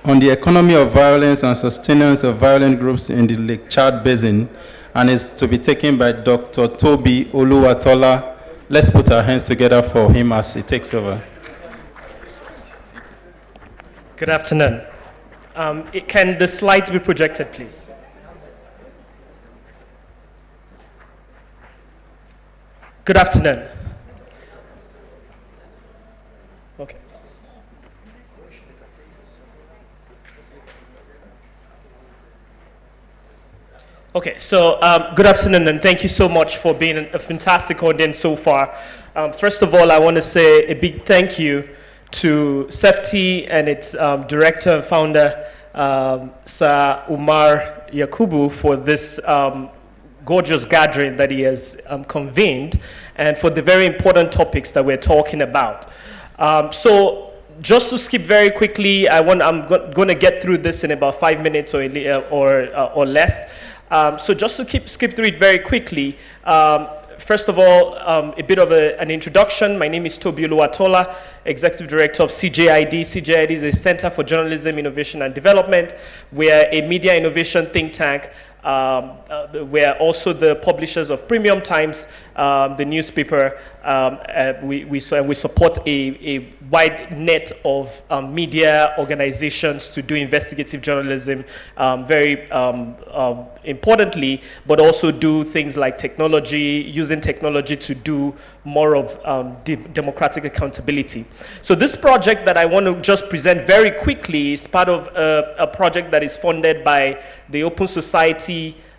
on the economy of violence and sustenance of violent groups in the Lake Chad Basin, and it's to be taken by Dr. Toby Oluwatola. Let's put our hands together for him as he takes over. Good afternoon. Can the slides be projected, please? Good afternoon. Okay. Okay, so good afternoon, and thank you so much for being a fantastic audience so far. First of all, I want to say a big thank you to Ciftiw and its director and founder, Sir Umar Yakubu, for this gorgeous gathering that he has convened, and for the very important topics that we're talking about. So just to skip very quickly, I'm going to get through this in about 5 minutes or less. So just to skip through it very quickly, first of all, a bit of an introduction. My name is Toby Oluwatola, Executive Director of CJID. CJID is a Center for Journalism, Innovation and Development. We're a media innovation think tank. We're also the publishers of Premium Times, the newspaper. We support a wide net of media organizations to do investigative journalism, very importantly, but also do things like technology, using technology to do more of democratic accountability. So this project that I want to just present very quickly is part of a project that is funded by the Open Society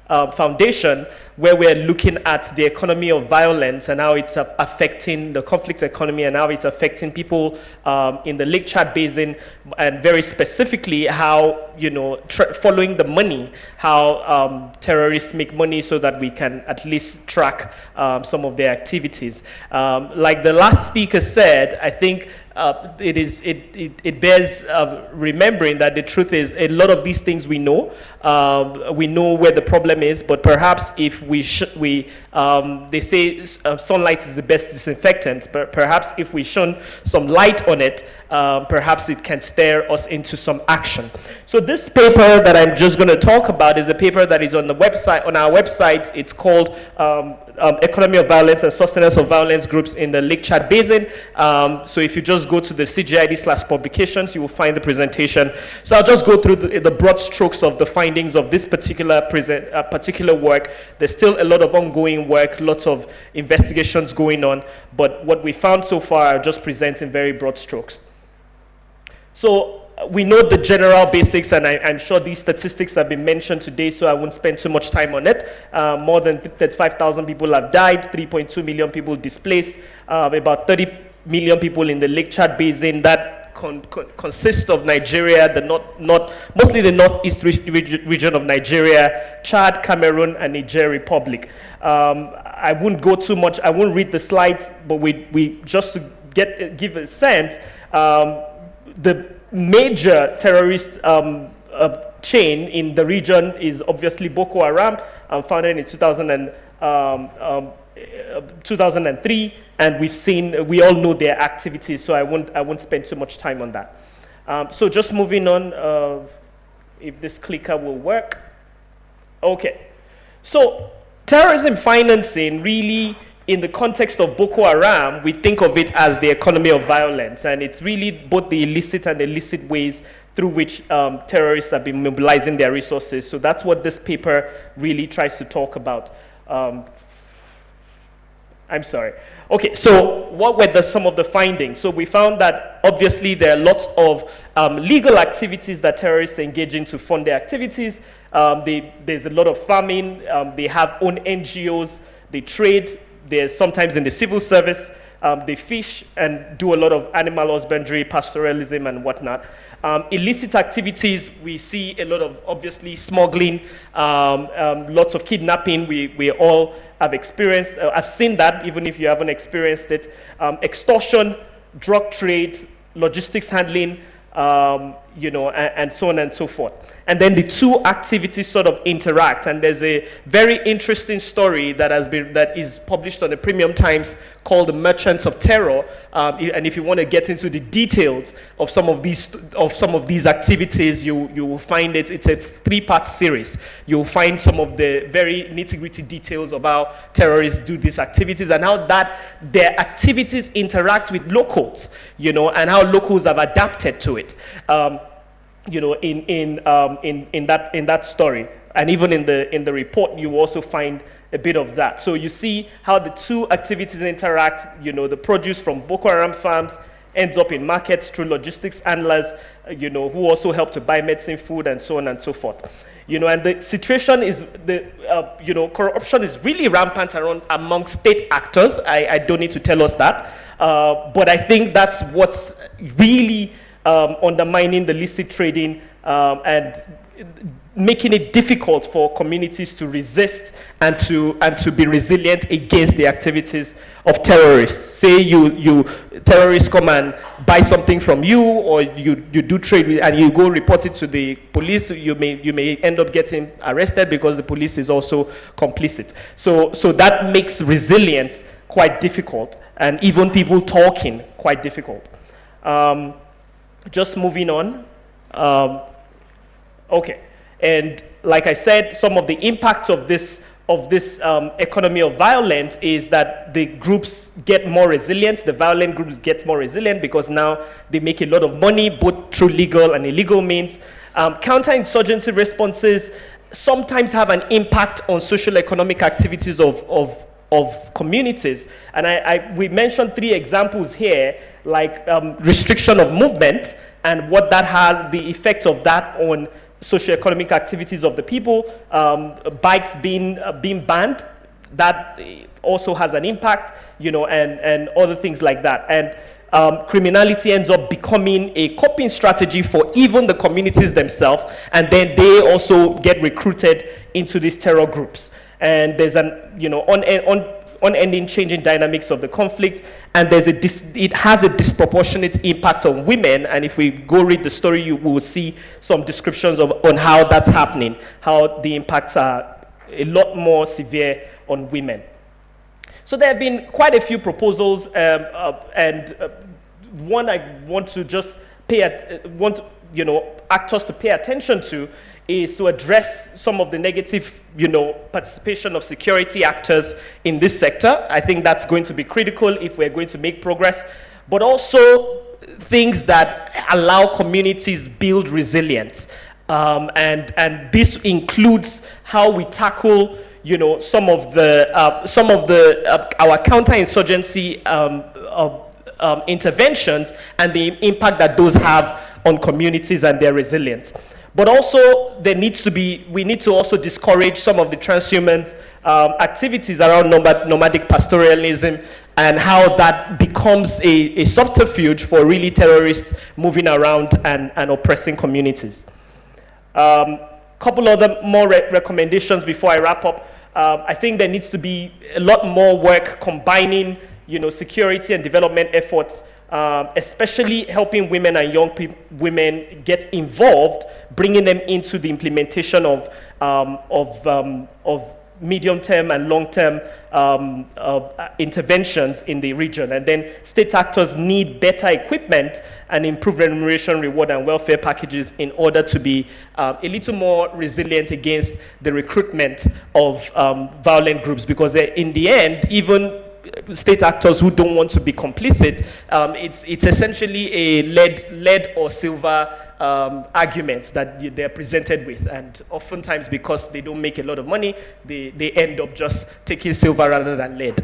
Foundation, where we're looking at the economy of violence and how it's affecting the conflict economy and how it's affecting people in the Lake Chad Basin, and very specifically how, following the money, how terrorists make money so that we can at least track some of their activities. Like the last speaker said, I think it bears remembering that the truth is a lot of these things we know where the problem is, but perhaps if they say sunlight is the best disinfectant, but perhaps if we shine some light on it, perhaps it can steer us into some action. So this paper that I'm just going to talk about is a paper that is on our website. It's called Economy of Violence and Sustenance of Violence Groups in the Lake Chad Basin. So if you just go to the CJID/publications, you will find the presentation. So I'll just go through the broad strokes of the findings of this particular work. There's still a lot of ongoing work, lots of investigations going on, but what we found so far I'll just present in very broad strokes. So we know the general basics, and I'm sure these statistics have been mentioned today, so I won't spend too much time on it. More than 35,000 people have died, 3.2 million people displaced, about 30 million people in the Lake Chad Basin. That consists of Nigeria, mostly the northeast region of Nigeria, Chad, Cameroon, and Niger Republic. I won't go too much. I won't read the slides, but we just to give a sense. The major terrorist chain in the region is obviously Boko Haram, founded in 2003, and we all know their activities, so I won't spend too much time on that. So just moving on, if this clicker will work. Okay, so terrorism financing really, in the context of Boko Haram, we think of it as the economy of violence, and it's really both the illicit and illicit ways through which terrorists have been mobilizing their resources. So that's what this paper really tries to talk about. I'm sorry. Okay, so what were some of the findings? So we found that obviously there are lots of legal activities that terrorists engage in to fund their activities. There's a lot of farming. They have own NGOs. They trade. They're sometimes in the civil service. They fish and do a lot of animal husbandry, pastoralism, and whatnot. Illicit activities, we see a lot of, obviously, smuggling, lots of kidnapping. We all have experienced, I've seen that, even if you haven't experienced it. Extortion, drug trade, logistics handling, and so on and so forth. And then the two activities sort of interact, and there's a very interesting story that is published on the Premium Times called "The Merchants of Terror." And if you want to get into the details of some of these activities, you will find it. It's a 3-part series. You'll find some of the very nitty-gritty details of how terrorists do these activities and how their activities interact with locals, and how locals have adapted to it. In that story, and even in the report, you also find a bit of that. So you see how the two activities interact. The produce from Boko Haram farms ends up in markets through logistics handlers, who also help to buy medicine, food, and so on and so forth. And the situation is corruption is really rampant among state actors. I don't need to tell us that, but I think that's what's really undermining the illicit trading and making it difficult for communities to resist and to be resilient against the activities of terrorists. Say terrorists come and buy something from you, or you do trade with, and you go report it to the police. You may end up getting arrested because the police is also complicit. So that makes resilience quite difficult, and even people talking quite difficult. Just moving on. Okay, and like I said, some of the impacts of this economy of violence is that the groups get more resilient. The violent groups get more resilient because now they make a lot of money, both through legal and illegal means. Counterinsurgency responses sometimes have an impact on social economic activities of communities. And we mentioned 3 examples here, like restriction of movement and what that has, the effect of that on socioeconomic activities of the people. Bikes being banned, that also has an impact, and other things like that. And criminality ends up becoming a coping strategy for even the communities themselves, and then they also get recruited into these terror groups. And there's an unending changing dynamics of the conflict, and it has a disproportionate impact on women. And if we go read the story, you will see some descriptions on how that's happening, how the impacts are a lot more severe on women. So there have been quite a few proposals, and one I want to just actors to pay attention to is to address some of the negative, participation of security actors in this sector. I think that's going to be critical if we're going to make progress, but also things that allow communities build resilience. And this includes how we tackle, some of our counterinsurgency interventions and the impact that those have on communities and their resilience. But also, we need to also discourage some of the transhuman activities around nomadic pastoralism, and how that becomes a subterfuge for really terrorists moving around and oppressing communities. Couple other more recommendations before I wrap up. I think there needs to be a lot more work combining, security and development efforts, especially helping women and young women get involved, bringing them into the implementation of medium-term and long-term interventions in the region. And then state actors need better equipment and improved remuneration, reward, and welfare packages in order to be a little more resilient against the recruitment of violent groups. Because in the end, even state actors who don't want to be complicit, it's essentially a lead or silver argument that they're presented with, and oftentimes because they don't make a lot of money, they end up just taking silver rather than lead.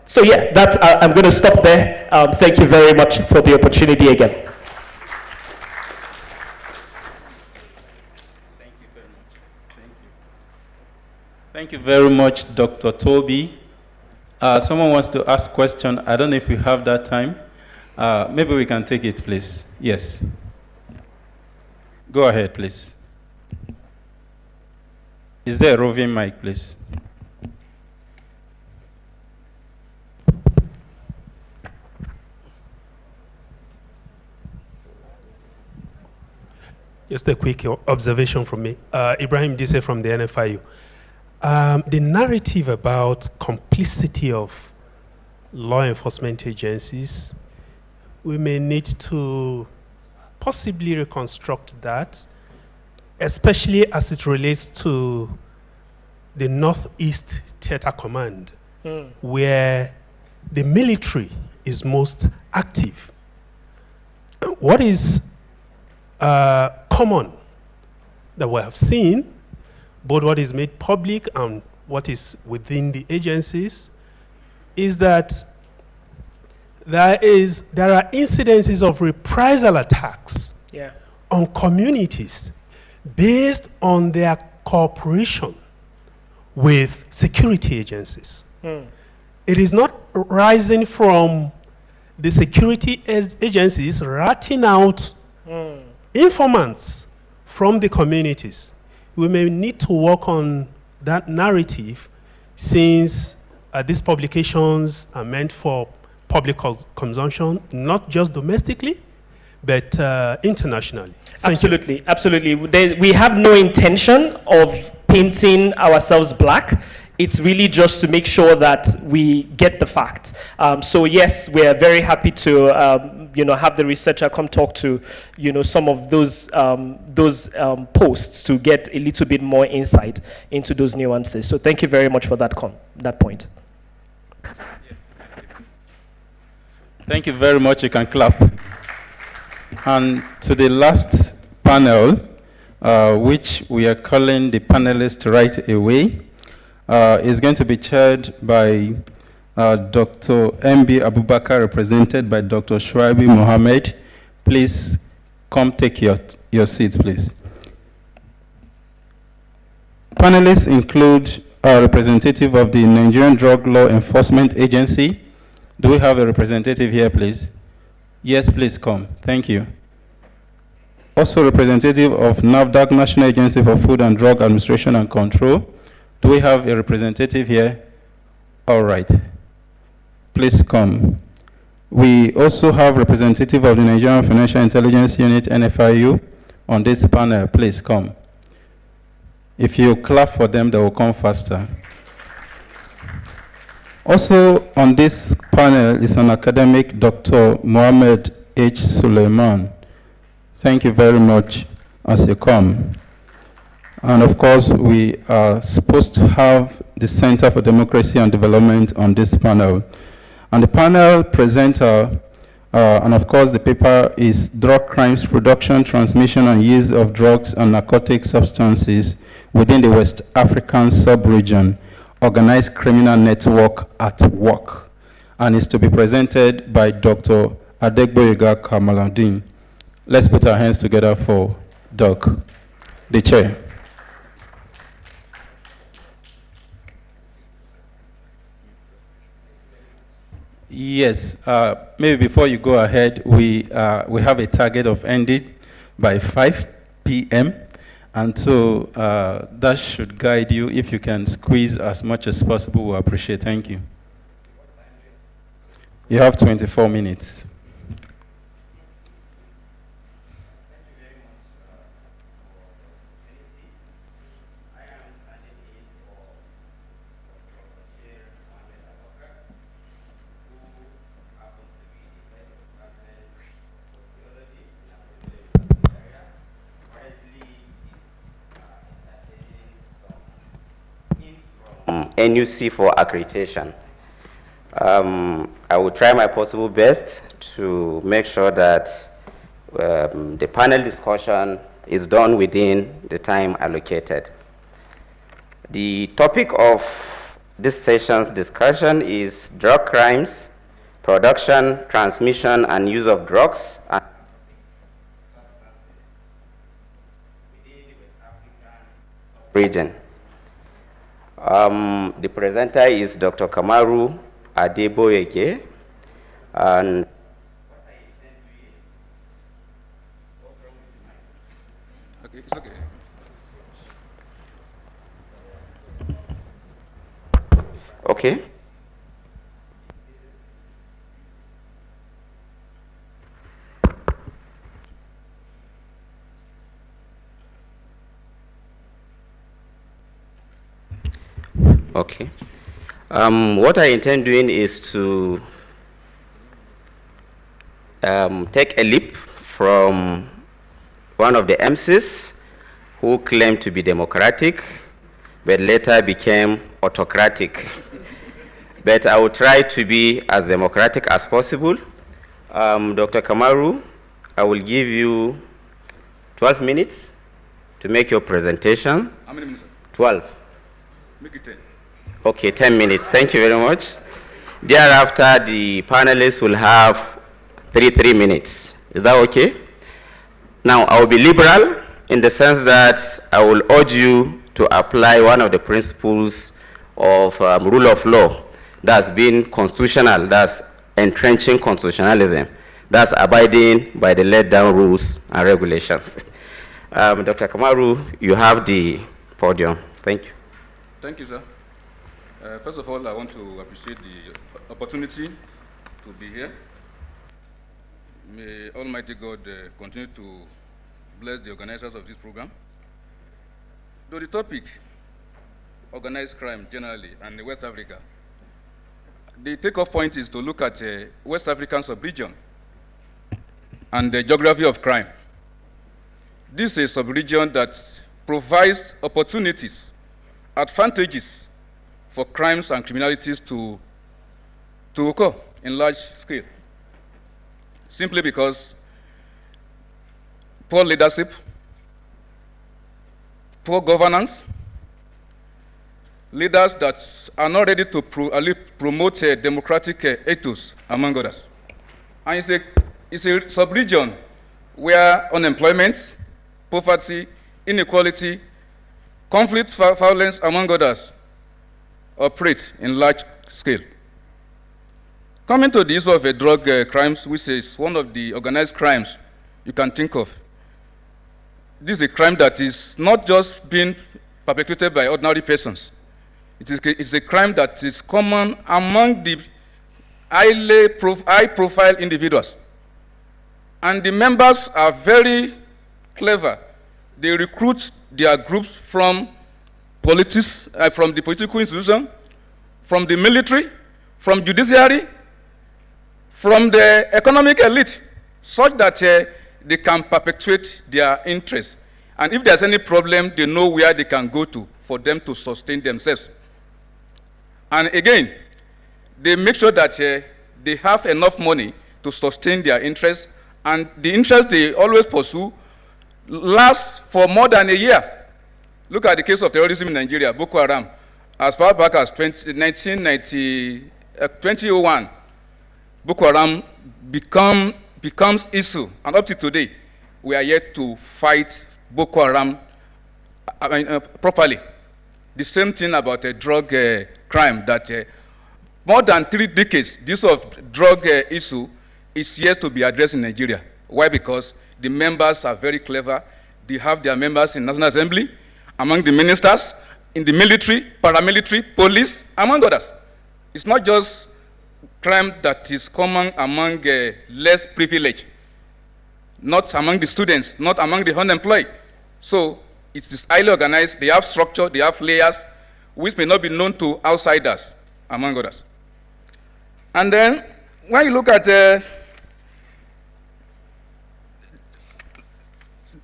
So yeah, I'm going to stop there. Thank you very much for the opportunity again. Thank you very much, Dr. Toby. Someone wants to ask question. I don't know if we have that time. Maybe we can take it, please. Yes. Go ahead, please. Is there a roving mic, please? Just a quick observation from me. Ibrahim Disse from the NFIU. The narrative about complicity of law enforcement agencies, we may need to possibly reconstruct that, especially as it relates to the Northeast Theater Command, where the military is most active. What is common that we have seen, both what is made public and what is within the agencies, is that there are incidences of reprisal attacks on communities based on their cooperation with security agencies. It is not rising from the security agencies ratting out informants from the communities. We may need to work on that narrative, since these publications are meant for public consumption, not just domestically, but internationally. Absolutely, absolutely. We have no intention of painting ourselves black. It's really just to make sure that we get the facts. So yes, we are very happy to have the researcher come talk to some of those posts to get a little bit more insight into those nuances. So thank you very much for that point. Yes, thank you very much. You can clap. And to the last panel, which we are calling the panelists right away, is going to be chaired by Dr. M.B. Abubakar, represented by Dr. Shuaibi Mohammed. Please come take your seats, please. Panelists include a representative of the Nigerian Drug Law Enforcement Agency. Do we have a representative here, please? Yes, please come. Thank you. Also, representative of NAFDAC, National Agency for Food and Drug Administration and Control. Do we have a representative here? All right. Please come. We also have representative of the Nigerian Financial Intelligence Unit, NFIU, on this panel. Please come. If you clap for them, they will come faster. Also on this panel is an academic, Dr. Mohammed H. Suleiman. Thank you very much as you come. And of course, we are supposed to have the Center for Democracy and Development on this panel. And the panel presenter, and of course the paper is Drug Crimes, Production, Transmission and Use of Drugs and Narcotic Substances within the West African Sub-Region, Organized Criminal Network at Work, and is to be presented by Dr. Adegboyega Kamaladin. Let's put our hands together for Doc, the chair. Yes, maybe before you go ahead, we have a target of ending by 5 p.m. And so that should guide you. If you can squeeze as much as possible, we appreciate. Thank you. You have 24 minutes. NUC for accreditation. I will try my possible best to make sure that the panel discussion is done within the time allocated. The topic of this session's discussion is drug crimes, production, transmission, and use of drugs within the West African region. The presenter is Dr. Kamaru Adeboyeke, and okay, it's okay. Okay. Okay. What I intend doing is to take a leap from one of the MCs who claimed to be democratic, but later became autocratic. But I will try to be as democratic as possible. Dr. Kamaru, I will give you 12 minutes to make your presentation. How many minutes? 12. Make it 10. Okay, 10 minutes. Thank you very much. Thereafter, the panelists will have 3 minutes. Is that okay? Now, I will be liberal in the sense that I will urge you to apply one of the principles of rule of law that's been constitutional, that's entrenching constitutionalism, that's abiding by the laid down rules and regulations. Dr. Kamaru, you have the podium. Thank you. Thank you, sir. First of all, I want to appreciate the opportunity to be here. May Almighty God continue to bless the organizers of this program. Though the topic, organized crime generally, and West Africa, the takeoff point is to look at West African sub-region and the geography of crime. This is a sub-region that provides opportunities, advantages for crimes and criminalities to occur in large scale, simply because poor leadership, poor governance, leaders that are not ready to promote democratic ethos, among others. And it's a sub-region where unemployment, poverty, inequality, conflict, violence, among others, operate in large scale. Coming to the issue of drug crimes, which is one of the organized crimes you can think of. This is a crime that is not just being perpetrated by ordinary persons. It's a crime that is common among the high-profile individuals. And the members are very clever. They recruit their groups from politics, from the political institution, from the military, from judiciary, from the economic elite, such that they can perpetuate their interests. And if there's any problem, they know where they can go to for them to sustain themselves. And again, they make sure that they have enough money to sustain their interests, and the interests they always pursue lasts for more than a year. Look at the case of terrorism in Nigeria, Boko Haram. As far back as 2001, Boko Haram becomes issue, and up to today, we are yet to fight Boko Haram properly. The same thing about a drug crime, that more than 3 decades, this of drug issue is yet to be addressed in Nigeria. Why? Because the members are very clever. They have their members in National Assembly, among the ministers, in the military, paramilitary, police, among others. It's not just crime that is common among less privileged, not among the students, not among the unemployed. So it is highly organized. They have structure, they have layers, which may not be known to outsiders, among others. And then when you look at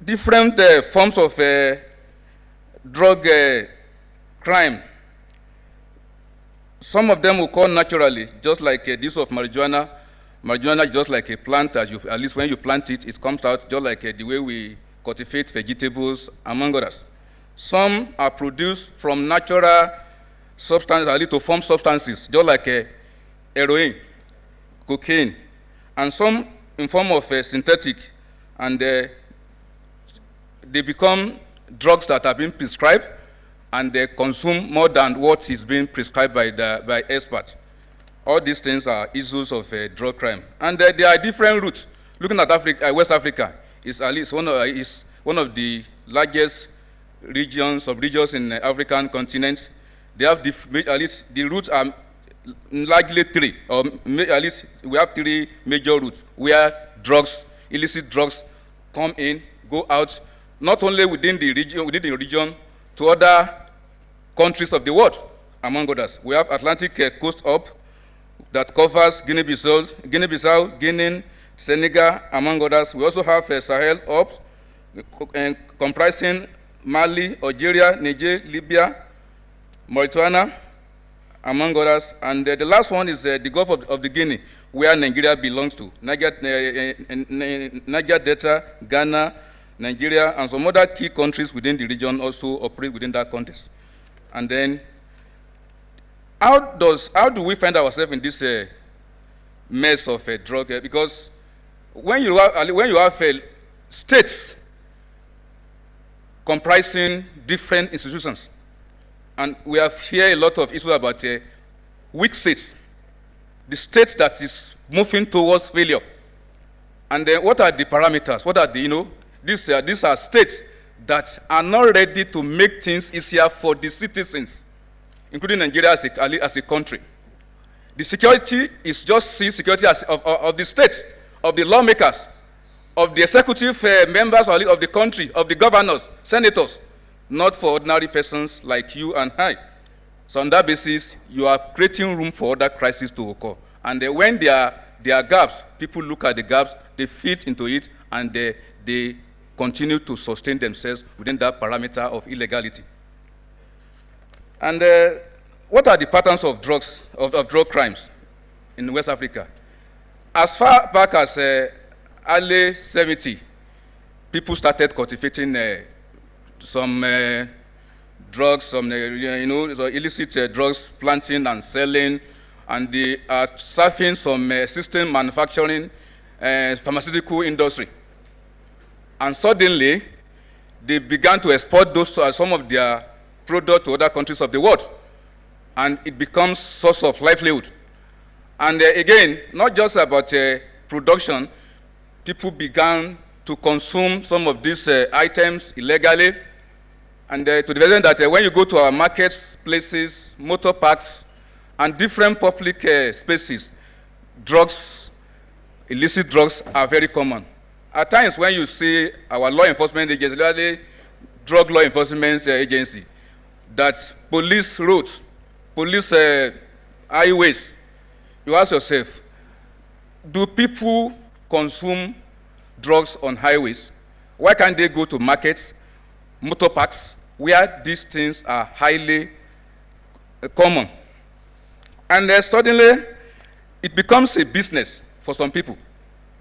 different forms of drug crime, some of them will occur naturally, just like this of marijuana. Marijuana is just like a plant, at least when you plant it, it comes out just like the way we cultivate vegetables, among others. Some are produced from natural substances, at least to form substances, just like heroin, cocaine, and some in form of synthetic, and they become drugs that are being prescribed, and they consume more than what is being prescribed by experts. All these things are issues of drug crime. And there are different routes. Looking at Africa, West Africa is at least one of the largest sub-regions in the African continent. They have at least the routes are largely three, or at least we have three major routes where illicit drugs come in, go out, not only within the region to other countries of the world, among others. We have Atlantic coast up that covers Guinea-Bissau, Guinea, Senegal, among others. We also have Sahel up, comprising Mali, Algeria, Niger, Libya, Mauritania, among others. And the last one is the Gulf of the Guinea, where Nigeria belongs to. Niger Delta, Ghana, Nigeria, and some other key countries within the region also operate within that context. And then, how do we find ourselves in this mess of drug? Because when you have states comprising different institutions, and we have here a lot of issues about weak states, the state that is moving towards failure. And then what are the parameters? What are the, these are states that are not ready to make things easier for the citizens, including Nigeria as a country. The security is just security of the state, of the lawmakers, of the executive members of the country, of the governors, senators, not for ordinary persons like you and I. So on that basis, you are creating room for other crises to occur. And when there are gaps, people look at the gaps, they fit into it, and they continue to sustain themselves within that parameter of illegality. And what are the patterns of drugs, of drug crimes in West Africa? As far back as early 70s, people started cultivating some drugs, some illicit drugs, planting and selling, and they are serving some system manufacturing, pharmaceutical industry. And suddenly, they began to export some of their product to other countries of the world, and it becomes source of livelihood. And again, not just about production, people began to consume some of these items illegally, and to the extent that when you go to our markets, places, motor parks, and different public spaces, drugs, illicit drugs are very common. At times when you see our law enforcement agency, drug law enforcement agency, that police roads, police highways, you ask yourself, do people consume drugs on highways? Why can't they go to markets, motor parks, where these things are highly common? And suddenly, it becomes a business for some people.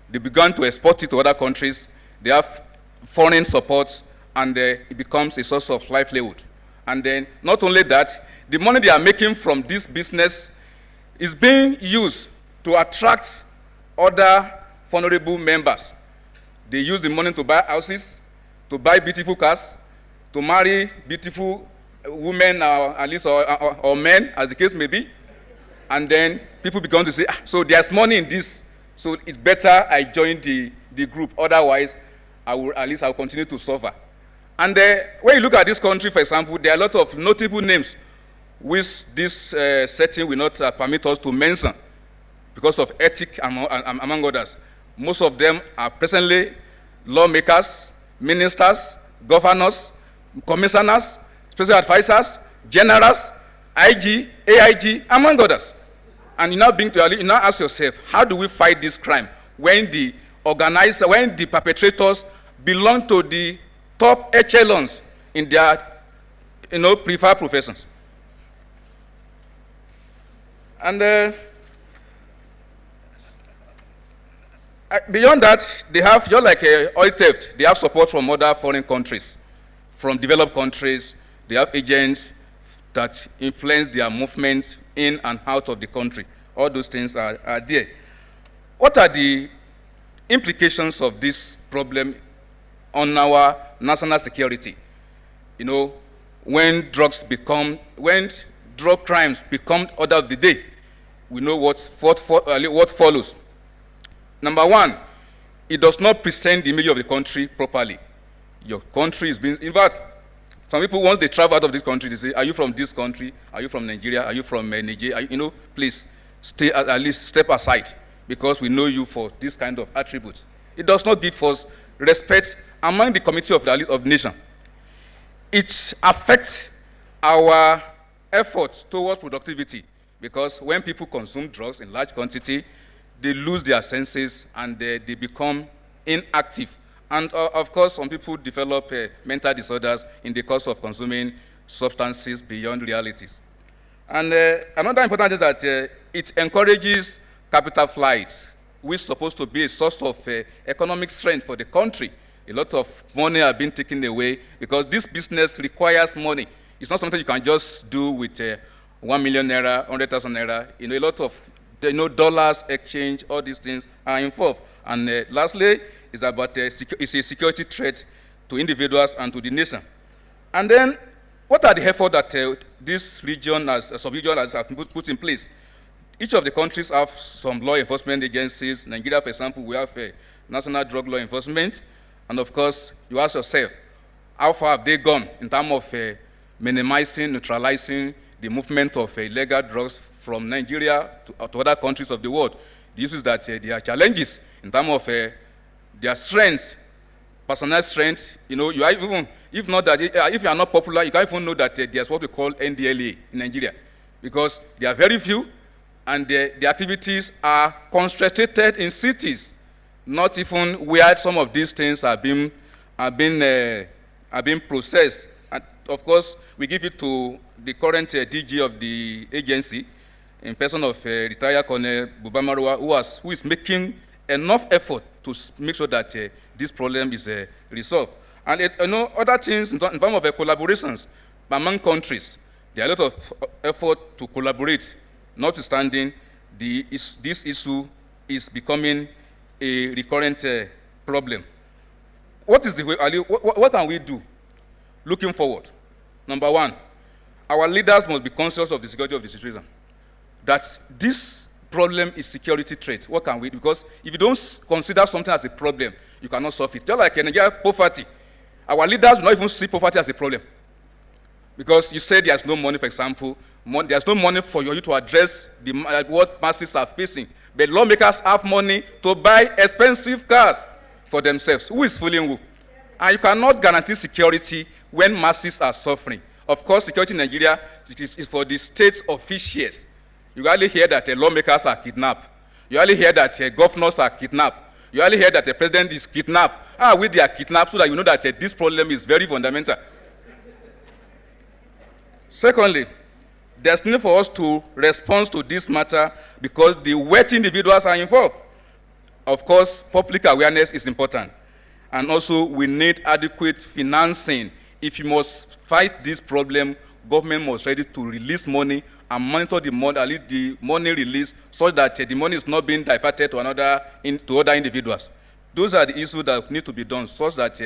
They began to export it to other countries. They have foreign support, and it becomes a source of livelihood. And then, not only that, the money they are making from this business is being used to attract other vulnerable members. They use the money to buy houses, to buy beautiful cars, to marry beautiful women, or at least or men, as the case may be. And then people begin to say, so there's money in this, so it's better I join the group. Otherwise, I'll continue to suffer. And when you look at this country, for example, there are a lot of notable names which this setting will not permit us to mention because of ethics among others. Most of them are presently lawmakers, ministers, governors, commissioners, special advisors, generals, IG, AIG, among others. And you now ask yourself, how do we fight this crime when the perpetrators belong to the top echelons in their preferred professions? And beyond that, they have, just like oil theft, they have support from other foreign countries, from developed countries. They have agents that influence their movements in and out of the country. All those things are there. What are the implications of this problem on our national security? When drug crimes become order of the day, we know what follows. Number one, it does not present the image of the country properly. Your country is being, in fact, some people, once they travel out of this country, they say, are you from this country? Are you from Nigeria? Are you from Nigeria? You know, please stay, at least step aside, because we know you for this kind of attributes. It does not give us respect among the community of the nation. It affects our efforts towards productivity, because when people consume drugs in large quantity, they lose their senses and they become inactive. And of course, some people develop mental disorders in the course of consuming substances beyond realities. And another important thing is that it encourages capital flight, which is supposed to be a source of economic strength for the country. A lot of money are being taken away because this business requires money. It's not something you can just do with 1 million naira, 100,000 naira. You know, a lot of dollars exchange, all these things are involved. And lastly, it's about it's a security threat to individuals and to the nation. And then, what are the efforts that this region, sub-region, has put in place? Each of the countries have some law enforcement agencies. Nigeria, for example, we have National Drug Law Enforcement. And of course, you ask yourself, how far have they gone in terms of minimizing, neutralizing the movement of illegal drugs from Nigeria to other countries of the world? The issue is that there are challenges in terms of their strength, personal strength. You know, you are even, if not that, if you are not popular, you can't even know that there's what we call NDLA in Nigeria, because there are very few, and the activities are concentrated in cities, not even where some of these things are being processed. And of course, we give it to the current DG of the agency, in person of retired Colonel Bubamarwa, who is making enough effort to make sure that this problem is resolved. And other things in terms of collaborations among countries, there are a lot of effort to collaborate, notwithstanding this issue is becoming a recurrent problem. What is the way, Ali, what can we do looking forward? Number one, our leaders must be conscious of the security of the situation, that this problem is security threat. What can we do? Because if you don't consider something as a problem, you cannot solve it. Just like in Nigeria, poverty. Our leaders do not even see poverty as a problem. Because you say there's no money, for example, there's no money for you to address what masses are facing. But lawmakers have money to buy expensive cars for themselves. Who is fooling who? And you cannot guarantee security when masses are suffering. Of course, security in Nigeria is for the state officials. You only hear that lawmakers are kidnapped. You only hear that governors are kidnapped. You only hear that the president is kidnapped. They are kidnapped, so that you know that this problem is very fundamental. Secondly, there's need for us to respond to this matter because the wealthy individuals are involved. Of course, public awareness is important. And also, we need adequate financing. If you must fight this problem, government must be ready to release money and monitor the money release so that the money is not being diverted to other individuals. Those are the issues that need to be done so that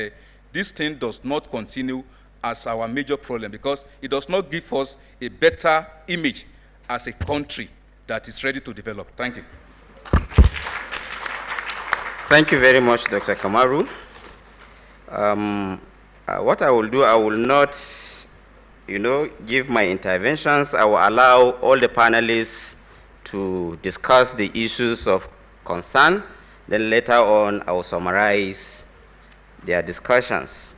this thing does not continue as our major problem, because it does not give us a better image as a country that is ready to develop. Thank you. Thank you very much, Dr. Kamaru. What I will do, I will not, give my interventions. I will allow all the panelists to discuss the issues of concern. Then later on, I will summarize their discussions.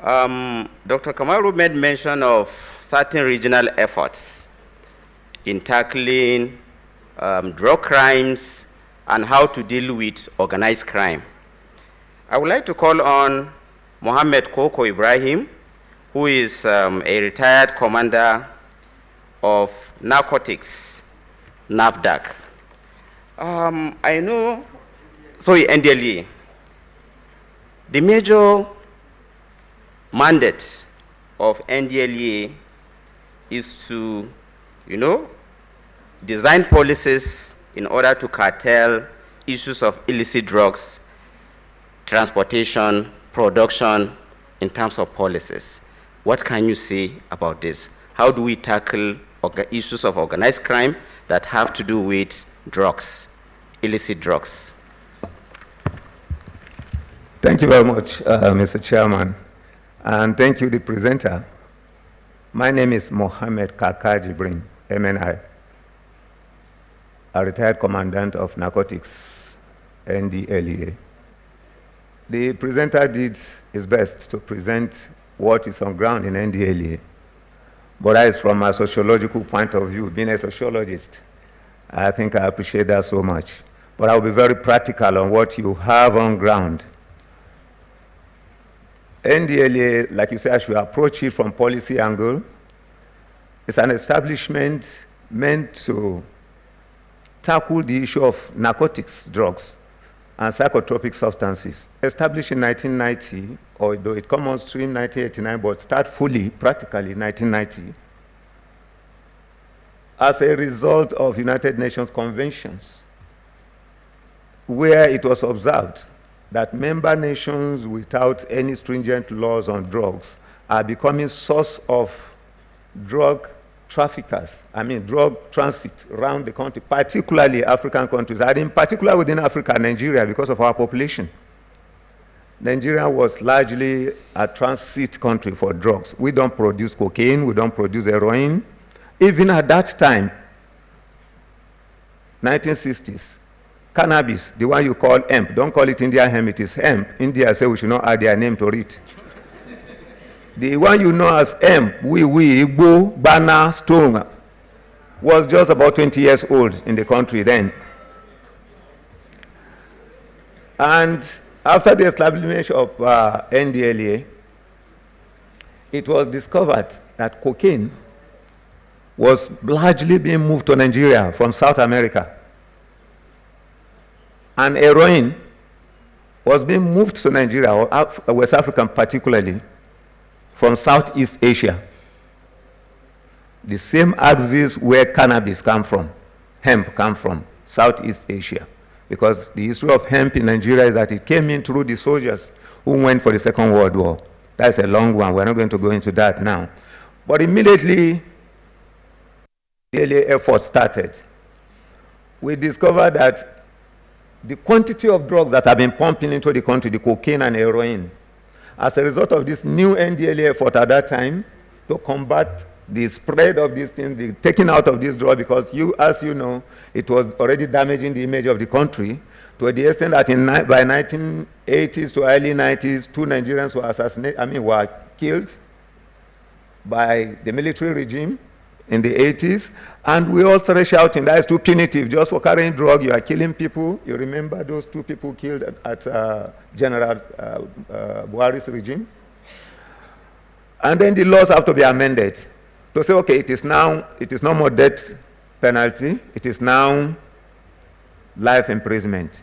Dr. Kamaru made mention of certain regional efforts in tackling drug crimes and how to deal with organized crime. I would like to call on Mohammed Koko Ibrahim, who is a retired commander of narcotics, NAFDAC. NDLEA. The major mandate of NDLEA is to, design policies in order to curtail issues of illicit drugs, transportation, production, in terms of policies. What can you say about this? How do we tackle issues of organized crime that have to do with drugs, illicit drugs. Thank you very much, Mr. Chairman, and thank you, the presenter. My name is Mohammed Kaka Jibrin, MNI, a retired commandant of narcotics, NDLEA. The presenter did his best to present what is on ground in NDLEA, but that is from a sociological point of view. Being a sociologist, I think I appreciate that so much. But I'll be very practical on what you have on ground. NDLEA, like you said, I should approach it from policy angle. It's an establishment meant to tackle the issue of narcotics, drugs, and psychotropic substances. Established in 1990, although it came on stream in 1989, but start fully, practically, in 1990, as a result of United Nations conventions, where it was observed that member nations without any stringent laws on drugs are becoming source of drug traffickers, drug transit around the country, particularly African countries, and in particular within Africa, Nigeria, because of our population. Nigeria was largely a transit country for drugs. We don't produce cocaine, we don't produce heroin. Even at that time, 1960s, cannabis, the one you call hemp, don't call it Indian hemp, it is hemp. India say we should not add their name to it. The one you know as hemp, Igbo, Bana, Stone, was just about 20 years old in the country then. And after the establishment of NDLEA, it was discovered that cocaine was largely being moved to Nigeria from South America. And heroin was being moved to Nigeria, or West Africa particularly, from Southeast Asia. The same axis where cannabis come from, hemp come from, Southeast Asia. Because the history of hemp in Nigeria is that it came in through the soldiers who went for the Second World War. That's a long one, we're not going to go into that now. But immediately, the early effort started. We discovered that the quantity of drugs that have been pumping into the country, the cocaine and heroin, as a result of this new NDLEA effort at that time to combat the spread of these things, the taking out of this drug, because as you know, it was already damaging the image of the country to the extent that by 1980s to early 90s, 2 Nigerians were assassinated, were killed by the military regime in the 80s, and we all started shouting, that is too punitive, just for carrying drug, you are killing people. You remember those 2 people killed at General Buhari's regime? And then the laws have to be amended to say, okay, it is no more death penalty, it is now life imprisonment.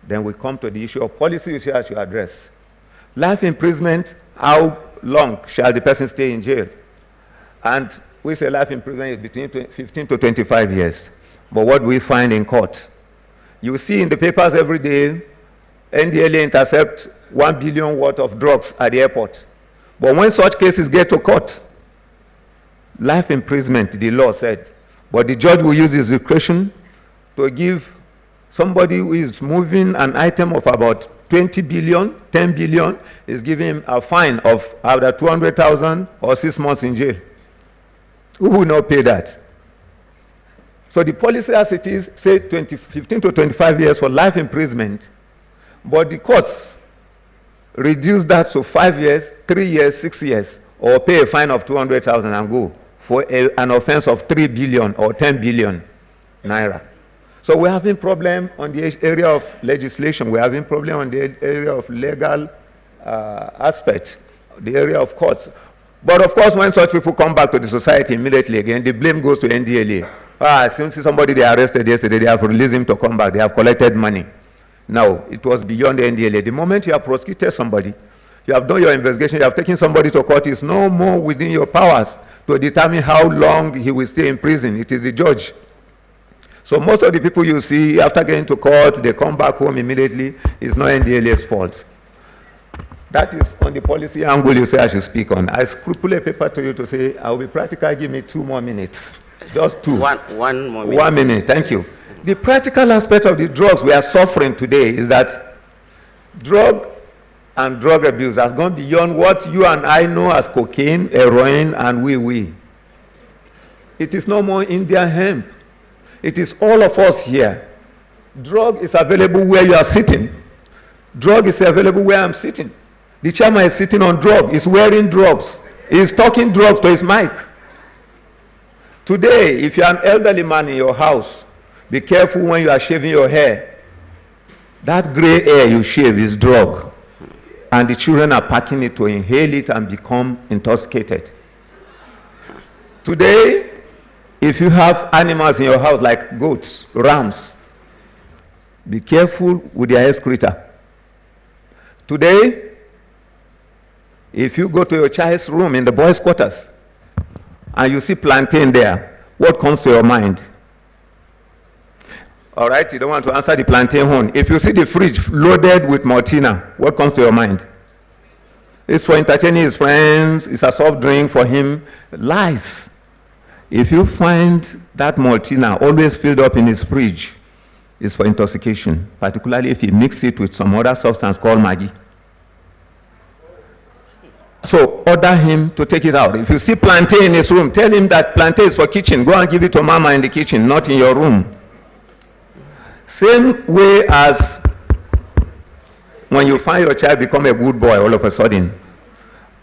Then we come to the issue of policy you should address. Life imprisonment, how long shall the person stay in jail? And we say life imprisonment is between 15 to 25 years. But what we find in court, you see in the papers every day, NDLEA intercept 1 billion worth of drugs at the airport. But when such cases get to court, life imprisonment, the law said. But the judge will use his discretion to give somebody who is moving an item of about 20 billion, 10 billion, is giving him a fine of either 200,000 or 6 months in jail. Who will not pay that? So the policy as it is, say 15 to 25 years for life imprisonment, but the courts reduce that to 5 years, 3 years, 6 years, or pay a fine of 200,000 and go for an offense of 3 billion or 10 billion naira. So we're having problem on the area of legislation, we're having problem on the area of legal aspect, the area of courts. But of course, when such people come back to the society immediately again, the blame goes to NDLEA. Since somebody they arrested yesterday, they have released him to come back, they have collected money. No, it was beyond the NDLEA. The moment you have prosecuted somebody, you have done your investigation, you have taken somebody to court, it's no more within your powers to determine how long he will stay in prison. It is the judge. So most of the people you see, after getting to court, they come back home immediately. It's not NDLEA's fault. That is on the policy angle you say I should speak on. I scribble a paper to you to say, I will be practical, give me 2 more minutes. Just 2. One more minute. 1 minute, thank you. The practical aspect of the drugs we are suffering today is that drug and drug abuse has gone beyond what you and I know as cocaine, heroin, and wee-wee. It is no more Indian hemp. It is all of us here. Drug is available where you are sitting. Drug is available where I'm sitting. The chairman is sitting on drug. He's wearing drugs. He's talking drugs to his mic. Today, if you're an elderly man in your house, be careful when you are shaving your hair. That gray hair you shave is drug. And the children are packing it to inhale it and become intoxicated. Today, if you have animals in your house like goats, rams, be careful with their excreta. Today, if you go to your child's room in the boys' quarters and you see plantain there, what comes to your mind? All right, you don't want to answer the plantain one. If you see the fridge loaded with Maltina, what comes to your mind? It's for entertaining his friends, it's a soft drink for him. Lies. If you find that Maltina always filled up in his fridge, it's for intoxication, particularly if he mixes it with some other substance called Maggi. So order him to take it out. If you see plantain in his room, tell him that plantain is for kitchen. Go and give it to mama in the kitchen, not in your room. Same way as when you find your child become a good boy all of a sudden.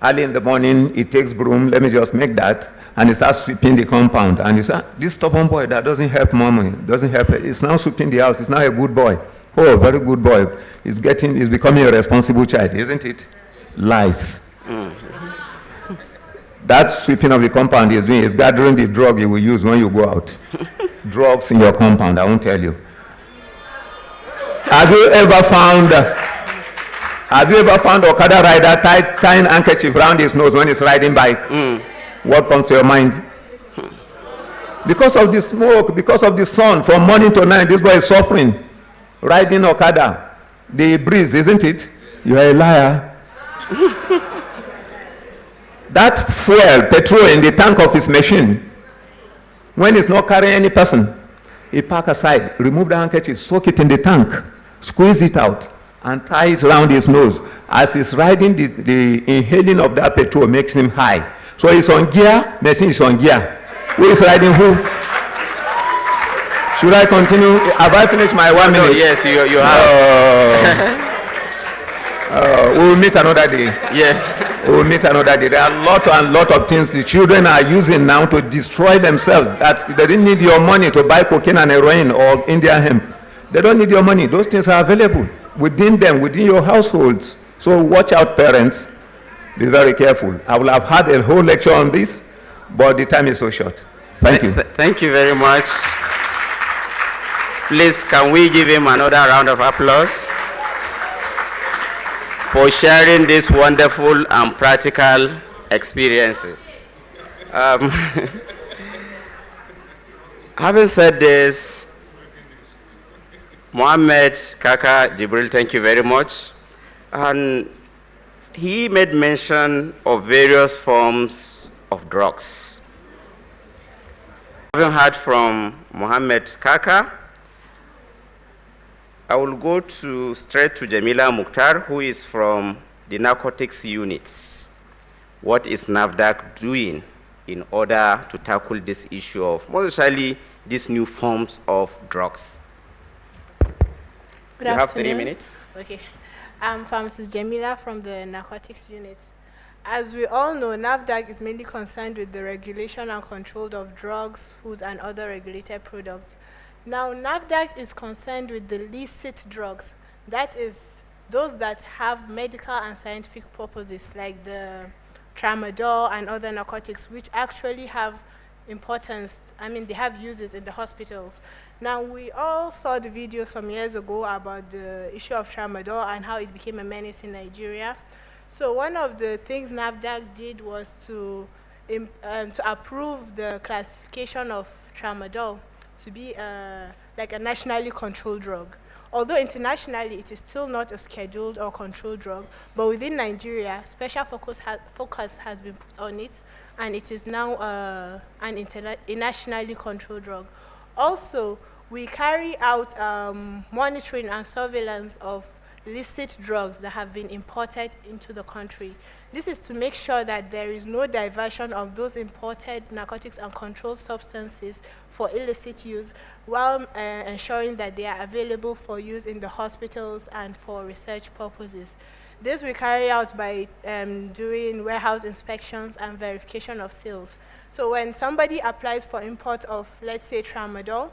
Early in the morning, he takes broom, let me just make that, and he starts sweeping the compound. And you say, this stubborn boy, that doesn't help mommy, doesn't help. He's now sweeping the house, he's now a good boy. Oh, very good boy. He's becoming a responsible child, isn't it? Lies. That sweeping of the compound he's doing is gathering the drug you will use when you go out. Drugs in your compound, I won't tell you. Have you ever found Okada rider tying handkerchief around his nose when he's riding bike? What comes to your mind? Because of the smoke, because of the sun, from morning to night, this boy is suffering. Riding Okada. The breeze, isn't it? You are a liar. That fuel, petrol in the tank of his machine, when he's not carrying any person, he park aside, remove the handkerchief, soak it in the tank, squeeze it out, and tie it around his nose. As he's riding, the inhaling of that petrol makes him high. So he's on gear, machine is on gear. Who is riding who? Should I continue? Have I finished my 1 minute? No, yes, you have. We'll meet another day. Yes. We'll meet another day. There are a lot of things the children are using now to destroy themselves. That they didn't need your money to buy cocaine and heroin or Indian hemp. They don't need your money. Those things are available within them, within your households. So watch out, parents. Be very careful. I will have had a whole lecture on this, but the time is so short. Thank you. Thank you very much. Please, can we give him another round of applause for sharing these wonderful and practical experiences. Having said this, Mohammed Kaka Jibril, thank you very much. And he made mention of various forms of drugs. Having heard from Mohammed Kaka, I will go straight to Jamila Mukhtar, who is from the narcotics unit. What is NAFDAC doing in order to tackle this issue of, most especially, these new forms of drugs? Good you afternoon. Have 3 minutes. Okay. I'm Pharmacist Jamila from the narcotics unit. As we all know, NAFDAC is mainly concerned with the regulation and control of drugs, foods, and other regulated products. Now, NAFDAC is concerned with the licit drugs. That is, those that have medical and scientific purposes, like the tramadol and other narcotics, which actually have importance. I mean, they have uses in the hospitals. Now, we all saw the video some years ago about the issue of tramadol and how it became a menace in Nigeria. So one of the things NAFDAC did was to approve the classification of tramadol to be like a nationally controlled drug. Although internationally it is still not a scheduled or controlled drug, but within Nigeria, special focus has been put on it, and it is now an internationally controlled drug. Also, we carry out monitoring and surveillance of illicit drugs that have been imported into the country. This is to make sure that there is no diversion of those imported narcotics and controlled substances for illicit use, while ensuring that they are available for use in the hospitals and for research purposes. This we carry out by doing warehouse inspections and verification of sales. So when somebody applies for import of, let's say, tramadol,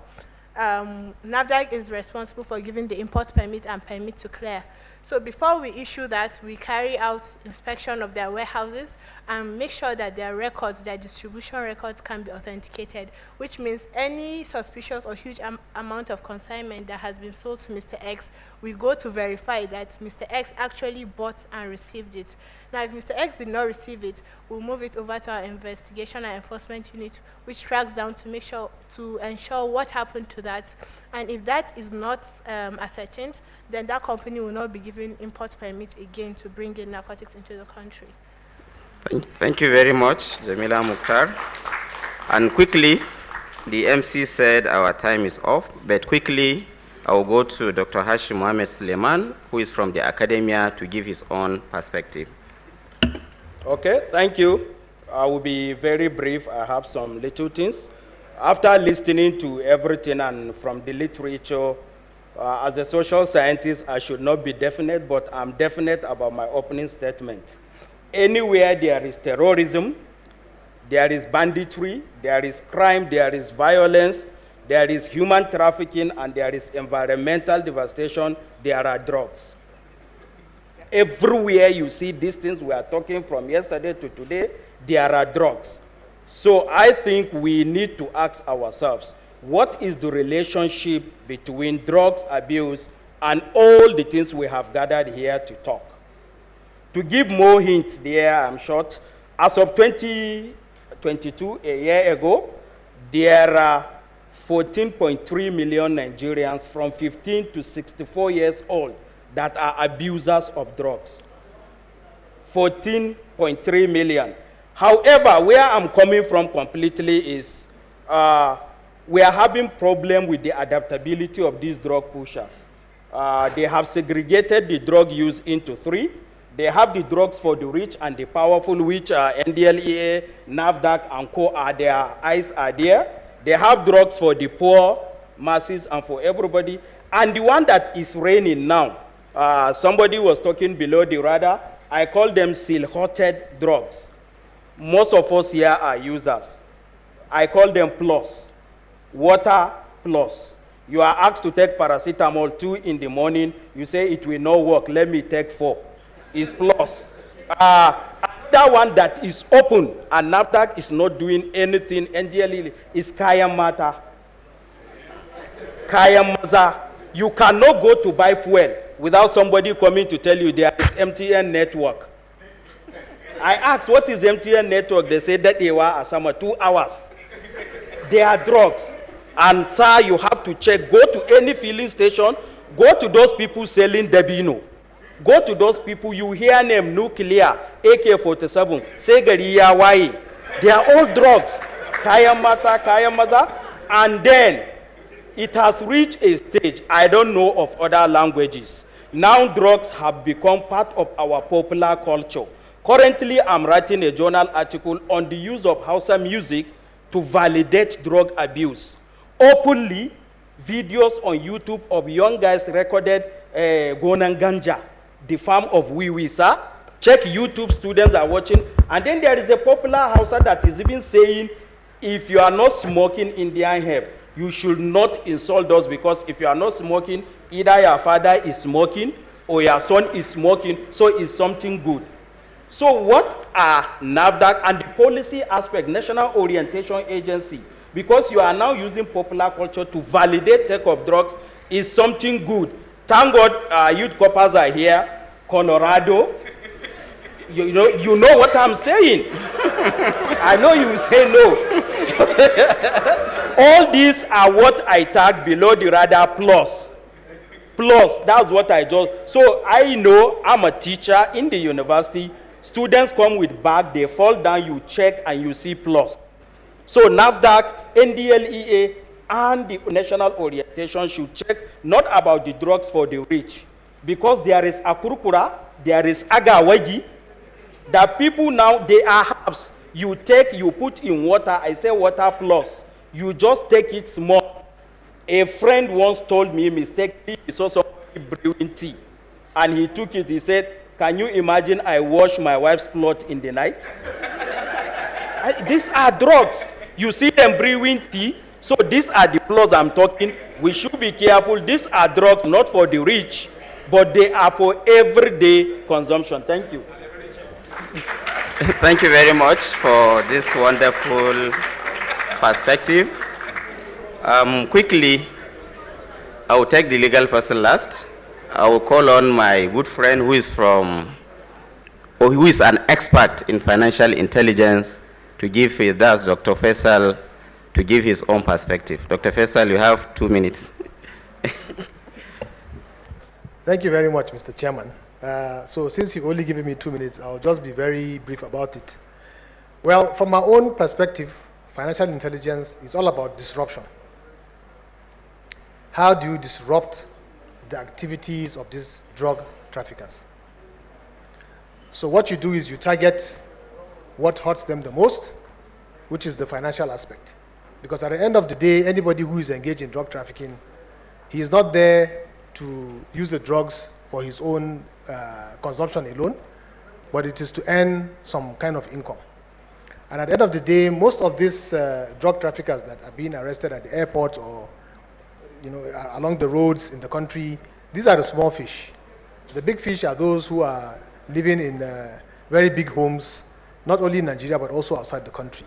NAFDAC is responsible for giving the import permit and permit to clear. So before we issue that, we carry out inspection of their warehouses and make sure that their records, their distribution records, can be authenticated, which means any suspicious or huge amount of consignment that has been sold to Mr. X, we go to verify that Mr. X actually bought and received it. Now, if Mr. X did not receive it, we'll move it over to our investigation and enforcement unit, which tracks down to ensure what happened to that. And if that is not ascertained, then that company will not be given import permit again to bring in narcotics into the country. Thank you very much, Jamila Mukhtar. And quickly, the MC said our time is off, but quickly, I will go to Dr. Hashim Mohamed Suleiman, who is from the academia, to give his own perspective. Okay, thank you. I will be very brief. I have some little things. After listening to everything and from the literature, as a social scientist, I should not be definite, but I'm definite about my opening statement. Anywhere there is terrorism, there is banditry, there is crime, there is violence, there is human trafficking, and there is environmental devastation, there are drugs. Everywhere you see these things we are talking from yesterday to today, there are drugs. So I think we need to ask ourselves, what is the relationship between drugs abuse and all the things we have gathered here to talk? To give more hints there, I'm short. As of 2022, a year ago, there are 14.3 million Nigerians from 15 to 64 years old that are abusers of drugs. 14.3 million. However, where I'm coming from completely is we are having problem with the adaptability of these drug pushers. They have segregated the drug use into three. They have the drugs for the rich and the powerful, which are NDLEA, NAFDAC, and co. Their eyes are there. They have drugs for the poor masses and for everybody. And the one that is reigning now, somebody was talking below the radar, I call them silhouetted drugs. Most of us here are users. I call them plus. Water plus. You are asked to take paracetamol 2 in the morning. You say it will not work. Let me take 4. It's plus. Another one that is open and NAFDAC is not doing anything. NDLE is Kaya Mata. Kaya Maza. You cannot go to buy fuel without somebody coming to tell you there is MTN network. I asked, what is MTN network? They said that they were Asama 2 hours. They are drugs. And sir, you have to check. Go to any filling station. Go to those people selling Dabino. Go to those people, you hear name Nuclear, AK-47, Segariya Wai. They are all drugs. Kayamata, Kayamaza. And then it has reached a stage, I don't know of other languages. Now drugs have become part of our popular culture. Currently, I'm writing a journal article on the use of Hausa music to validate drug abuse. Openly, videos on YouTube of young guys recorded Gonan Ganja, the farm of Wiwisa. Check YouTube, students are watching. And then there is a popular Hausa that is even saying, if you are not smoking Indian hemp, you should not insult those, because if you are not smoking, either your father is smoking or your son is smoking, so it's something good. So what are NAFDAC and the policy aspect, National Orientation Agency, because you are now using popular culture to validate take of drugs, is something good. Thank God youth corpers are here, Colorado. You know what I'm saying. I know you will say no. All these are what I tagged below the radar plus. plus, that's what I just, so I know I'm a teacher in the university. Students come with bag, they fall down, you check and you see plus. So NAFDAC, NDLEA, and the national orientation should check not about the drugs for the rich, because there is akurukura, there is agawagi, that people now, they are herbs. You take, you put in water, I say water plus, you just take it small. A friend once told me mistakenly he saw somebody brewing tea, and he took it, he said, can you imagine I wash my wife's clothes in the night? These are drugs. You see them brewing tea, so these are the plus I'm talking. We should be careful. These are drugs not for the rich, but they are for everyday consumption. Thank you. Thank you very much for this wonderful perspective. Quickly, I will take the legal person last. I will call on my good friend who is an expert in financial intelligence to give his, that's Dr. Faisal, to give his own perspective. Dr. Faisal, you have 2 minutes. Thank you very much, Mr. Chairman. So since you've only given me 2 minutes, I'll just be very brief about it. Well, from my own perspective, financial intelligence is all about disruption. How do you disrupt the activities of these drug traffickers? So what you do is you target what hurts them the most, which is the financial aspect. Because at the end of the day, anybody who is engaged in drug trafficking, he is not there to use the drugs for his own consumption alone, but it is to earn some kind of income. And at the end of the day, most of these drug traffickers that are being arrested at the airports or along the roads in the country, these are the small fish. The big fish are those who are living in very big homes, not only in Nigeria, but also outside the country.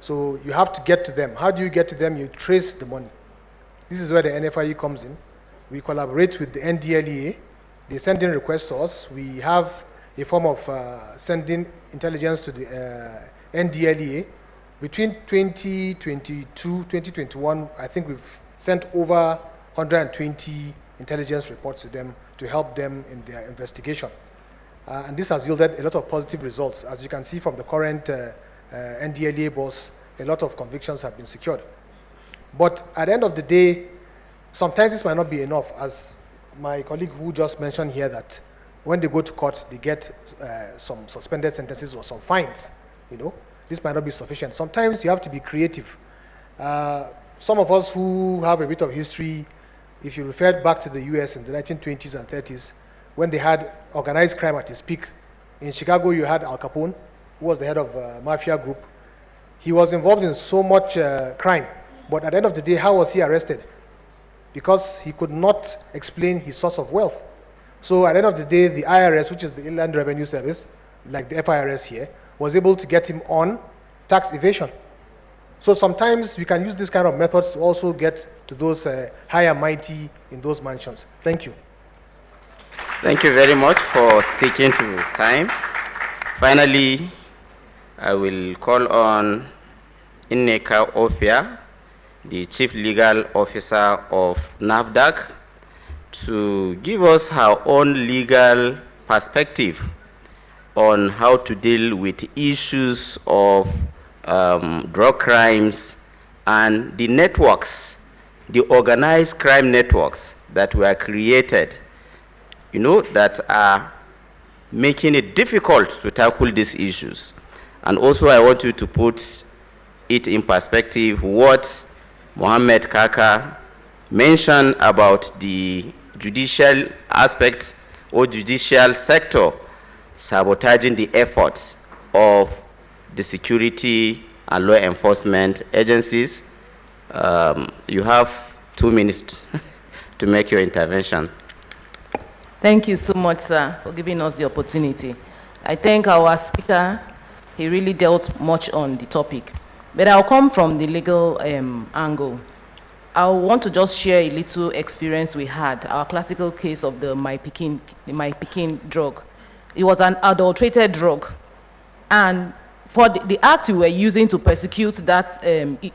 So you have to get to them. How do you get to them? You trace the money. This is where the NFIE comes in. We collaborate with the NDLEA. They send in requests to us. We have a form of sending intelligence to the NDLEA. Between 2022, 2021, I think we've sent over 120 intelligence reports to them to help them in their investigation. And this has yielded a lot of positive results. As you can see from the current NDLEA boss, a lot of convictions have been secured. But at the end of the day, sometimes this might not be enough, as my colleague who just mentioned here, that when they go to court, they get some suspended sentences or some fines. This might not be sufficient. Sometimes you have to be creative. Some of us who have a bit of history, if you refer back to the US in the 1920s and 30s, when they had organized crime at its peak. In Chicago, you had Al Capone, who was the head of a mafia group. He was involved in so much crime, but at the end of the day, how was he arrested? Because he could not explain his source of wealth. So at the end of the day, the IRS, which is the Inland Revenue Service, like the FIRS here, was able to get him on tax evasion. So sometimes we can use this kind of methods to also get to those high and mighty in those mansions. Thank you. Thank you very much for sticking to time. Finally, I will call on Nneka Ofia, the Chief Legal Officer of NAFDAC, to give us her own legal perspective on how to deal with issues of drug crimes and the networks, the organized crime networks that were created, that are making it difficult to tackle these issues. And also I want you to put it in perspective what Mohammed Kaka mentioned about the judicial aspect or judicial sector sabotaging the efforts of the security and law enforcement agencies. You have 2 minutes to make your intervention. Thank you so much, sir, for giving us the opportunity. I thank our speaker. He really dealt much on the topic. But I'll come from the legal angle. I want to just share a little experience we had, our classical case of the My Pikin drug. It was an adulterated drug. And for the act we were using to prosecute that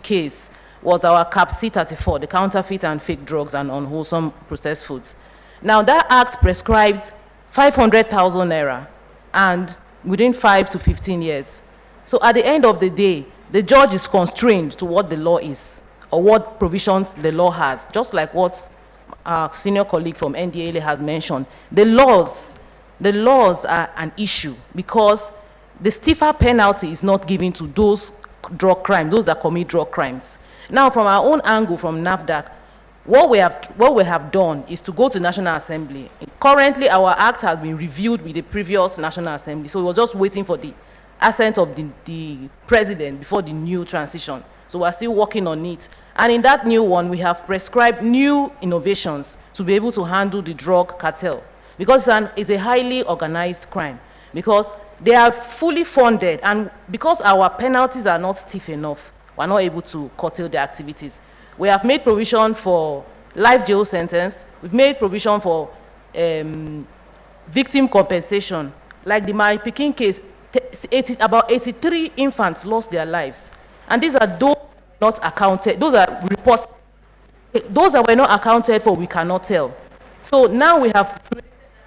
case was our Cap C-34, the counterfeit and fake drugs and unwholesome processed foods. Now, that act prescribes 500,000 naira and within 5 to 15 years. So at the end of the day, the judge is constrained to what the law is or what provisions the law has, just like what our senior colleague from NDLA has mentioned. The laws are an issue because the stiffer penalty is not given to those drug crimes, those that commit drug crimes. Now, from our own angle, from NAFDAC, what we have done is to go to National Assembly. Currently, our act has been reviewed with the previous National Assembly, so we were just waiting for the assent of the president before the new transition. So we're still working on it. And in that new one, we have prescribed new innovations to be able to handle the drug cartel, because it's a highly organized crime, because they are fully funded, and because our penalties are not stiff enough, we're not able to curtail their activities. We have made provision for life jail sentence. We've made provision for victim compensation. Like the My Peking case, about 83 infants lost their lives. And these are those not accounted, those are reports, those that were not accounted for, we cannot tell. So now we have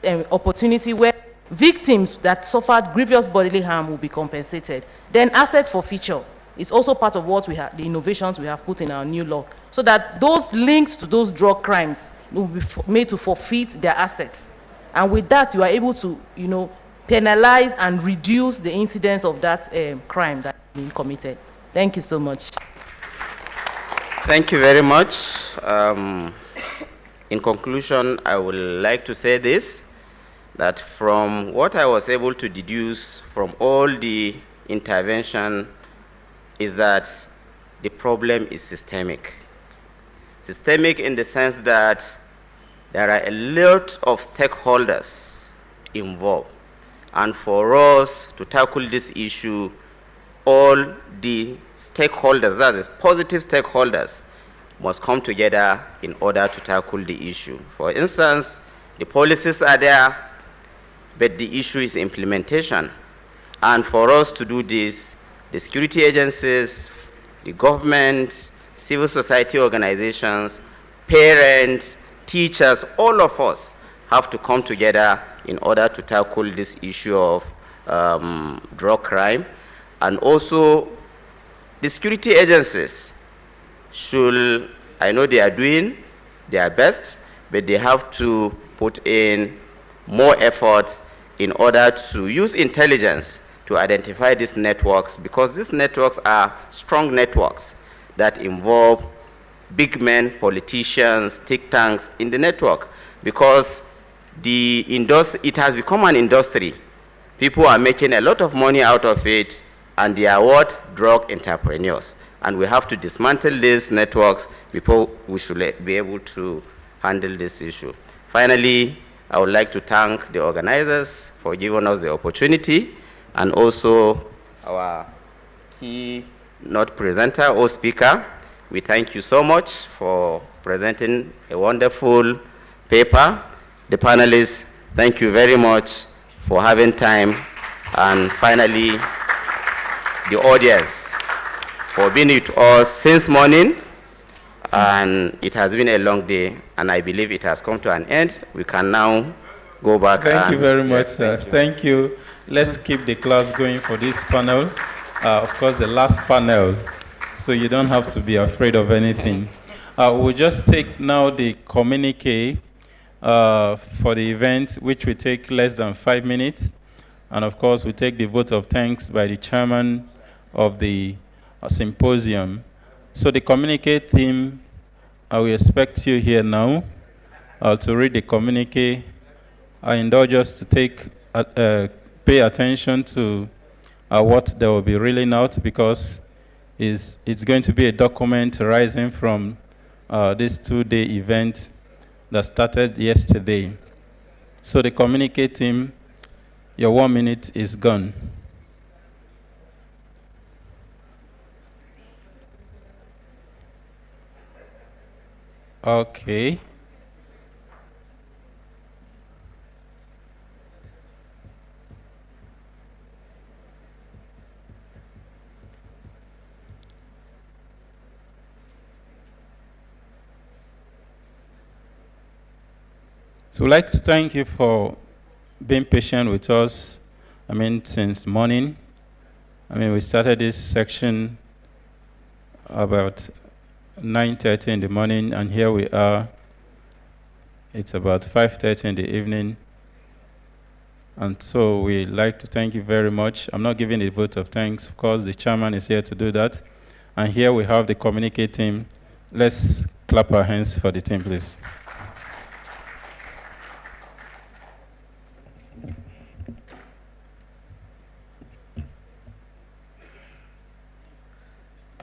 an opportunity where victims that suffered grievous bodily harm will be compensated. Then asset forfeiture is also part of what we have, the innovations we have put in our new law, so that those linked to those drug crimes will be made to forfeit their assets. And with that, you are able to, penalize and reduce the incidence of that crime that is being committed. Thank you so much. Thank you very much. In conclusion, I would like to say this, that from what I was able to deduce from all the intervention is that the problem is systemic. Systemic in the sense that there are a lot of stakeholders involved. And for us to tackle this issue, all the stakeholders, that is positive stakeholders, must come together in order to tackle the issue. For instance, the policies are there, but the issue is implementation. And for us to do this, the security agencies, the government, civil society organizations, parents, teachers, all of us have to come together in order to tackle this issue of drug crime. And also, the security agencies should, I know they are doing their best, but they have to put in more efforts in order to use intelligence to identify these networks, because these networks are strong networks that involve big men, politicians, think tanks in the network, because it has become an industry. People are making a lot of money out of it, and they are what? Drug entrepreneurs. And we have to dismantle these networks before we should be able to handle this issue. Finally, I would like to thank the organizers for giving us the opportunity, and also our keynote presenter or speaker. We thank you so much for presenting a wonderful paper. The panelists, thank you very much for having time. And finally, the audience for being with us since morning. And it has been a long day, and I believe it has come to an end. We can now go back. Thank you very much, sir. Thank you. Let's keep the claps going for this panel. Of course, the last panel, so you don't have to be afraid of anything. We'll just take now the communique for the event, which will take less than 5 minutes. And of course, we take the vote of thanks by the chairman of the symposium. So the communique theme, I will expect you here now to read the communique. I indulge us to pay attention to what they will be reeling out, because it's going to be a document arising from this 2-day event that started yesterday. So the communique team, your 1 minute is gone. Okay. So we'd like to thank you for being patient with us, since morning. We started this section about 9:30 in the morning, and here we are. It's about 5:30 in the evening. And so we'd like to thank you very much. I'm not giving a vote of thanks. Of course, the chairman is here to do that. And here we have the communique team. Let's clap our hands for the team, please.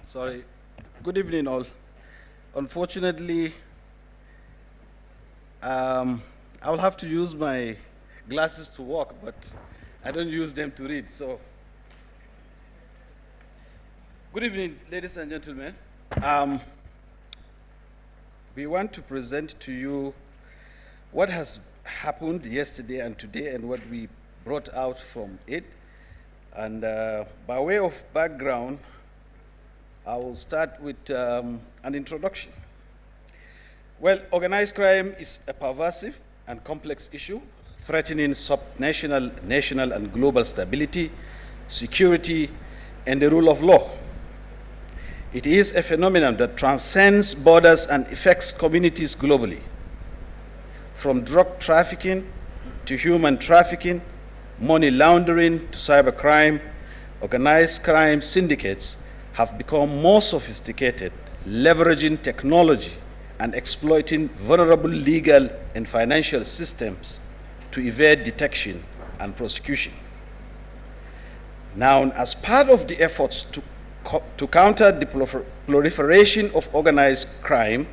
Sorry. Good evening, all. Unfortunately, I'll have to use my glasses to walk, but I don't use them to read, so. Good evening, ladies and gentlemen. We want to present to you what has happened yesterday and today and what we brought out from it. And by way of background, I will start with an introduction. Well, organized crime is a pervasive and complex issue threatening subnational, national, and global stability, security, and the rule of law. It is a phenomenon that transcends borders and affects communities globally. From drug trafficking to human trafficking, money laundering to cybercrime, organized crime syndicates have become more sophisticated, leveraging technology and exploiting vulnerable legal and financial systems to evade detection and prosecution. Now, as part of the efforts to counter the proliferation of organized crime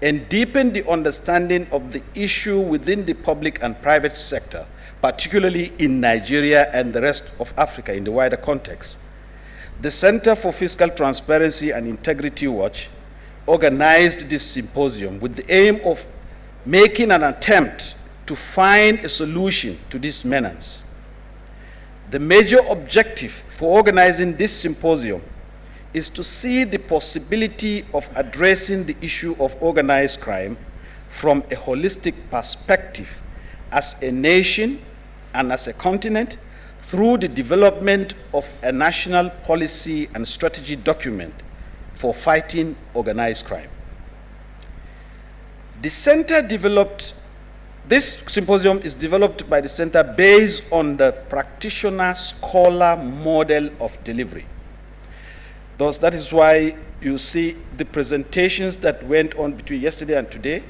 and deepen the understanding of the issue within the public and private sector, particularly in Nigeria and the rest of Africa in the wider context, the Center for Fiscal Transparency and Integrity Watch organized this symposium with the aim of making an attempt to find a solution to this menace. The major objective for organizing this symposium is to see the possibility of addressing the issue of organized crime from a holistic perspective as a nation and as a continent through the development of a national policy and strategy document for fighting organized crime. The center this symposium is developed by the center based on the practitioner-scholar model of delivery. Thus, that is why you see the presentations that went on between yesterday and today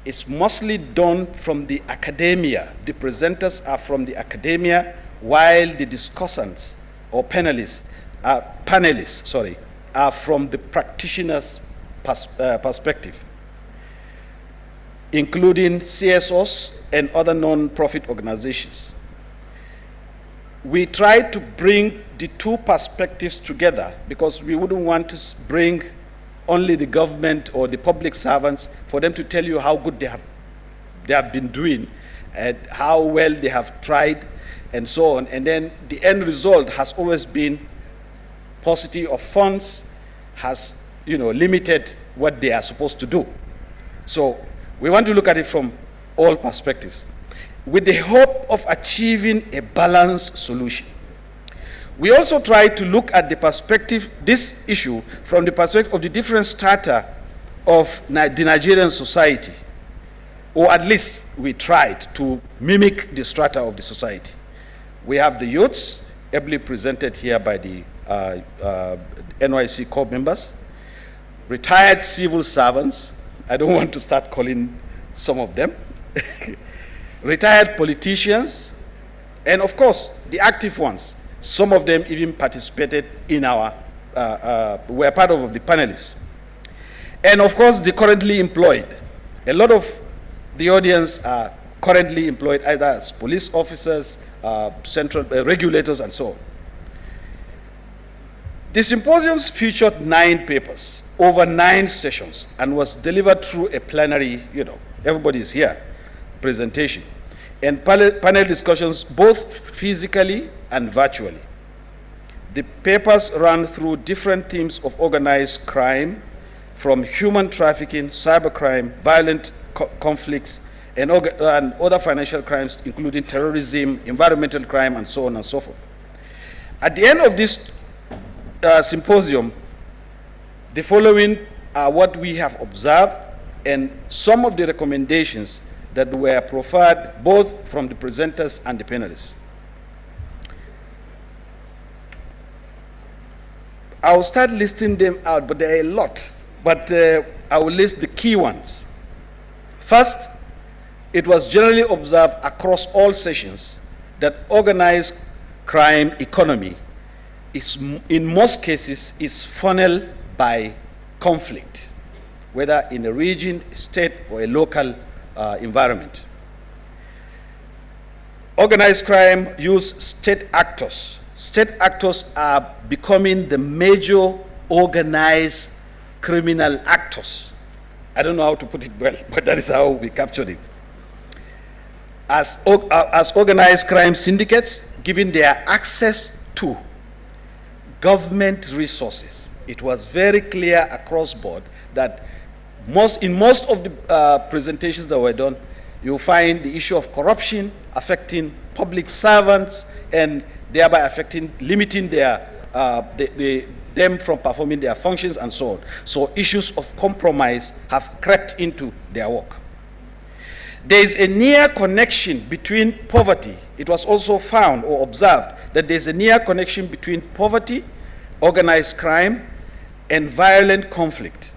is mostly done from the academia. The presenters are from the academia, while the discussants or panelists are from the practitioner's perspective, including CSOs and other non-profit organizations. We tried to bring the two perspectives together because we wouldn't want to bring only the government or the public servants for them to tell you how good they have been doing and how well they have tried and so on. And then the end result has always been paucity of funds, has limited what they are supposed to do. So we want to look at it from all perspectives with the hope of achieving a balanced solution. We also try to look at this issue from the perspective of the different strata of the Nigerian society, or at least we tried to mimic the strata of the society. We have the youths, ably presented here by the NYC corps members, retired civil servants, I don't want to start calling some of them, retired politicians, and of course, the active ones. Some of them even participated in were part of the panelists. And of course, the currently employed. A lot of the audience are currently employed either as police officers, central regulators, and so on. The symposiums featured 9 papers over 9 sessions and was delivered through a plenary, everybody is here, presentation, and panel discussions both physically and virtually. The papers ran through different themes of organized crime, from human trafficking, cybercrime, violent conflicts, and other financial crimes, including terrorism, environmental crime, and so on and so forth. At the end of this symposium, the following are what we have observed and some of the recommendations that were proffered both from the presenters and the panelists. I'll start listing them out, but there are a lot. But I will list the key ones. First, it was generally observed across all sessions that organized crime economy is, in most cases, is funneled by conflict, whether in a region, state, or a local environment. Organized crime use state actors. State actors are becoming the major organized criminal actors. I don't know how to put it well, but that is how we captured it. As organized crime syndicates, given their access to government resources, it was very clear across board that in most of the presentations that were done, you'll find the issue of corruption affecting public servants and thereby limiting them from performing their functions and so on. So issues of compromise have crept into their work. There is a near connection between poverty. It was also found or observed that there is a near connection between poverty, organized crime, and violent conflict.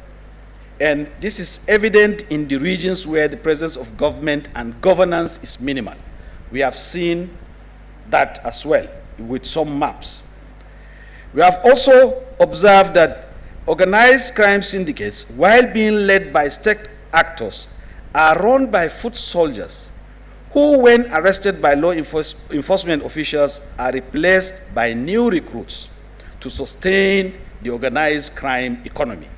And this is evident in the regions where the presence of government and governance is minimal. We have seen that as well with some maps. We have also observed that organized crime syndicates, while being led by state actors, are run by foot soldiers who, when arrested by law enforcement officials, are replaced by new recruits to sustain the organized crime economy.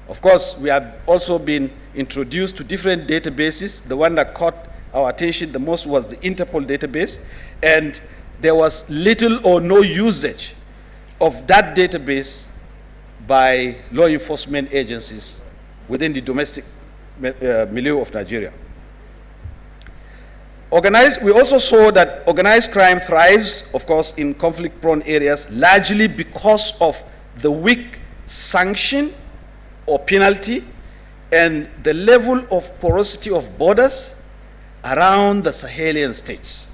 Of course, we have also been introduced to different databases. The one that caught our attention the most was the Interpol database, and there was little or no usage of that database by law enforcement agencies within the domestic milieu of Nigeria. We also saw that organized crime thrives, of course, in conflict-prone areas, largely because of the weak sanction or penalty and the level of porosity of borders around the Sahelian states.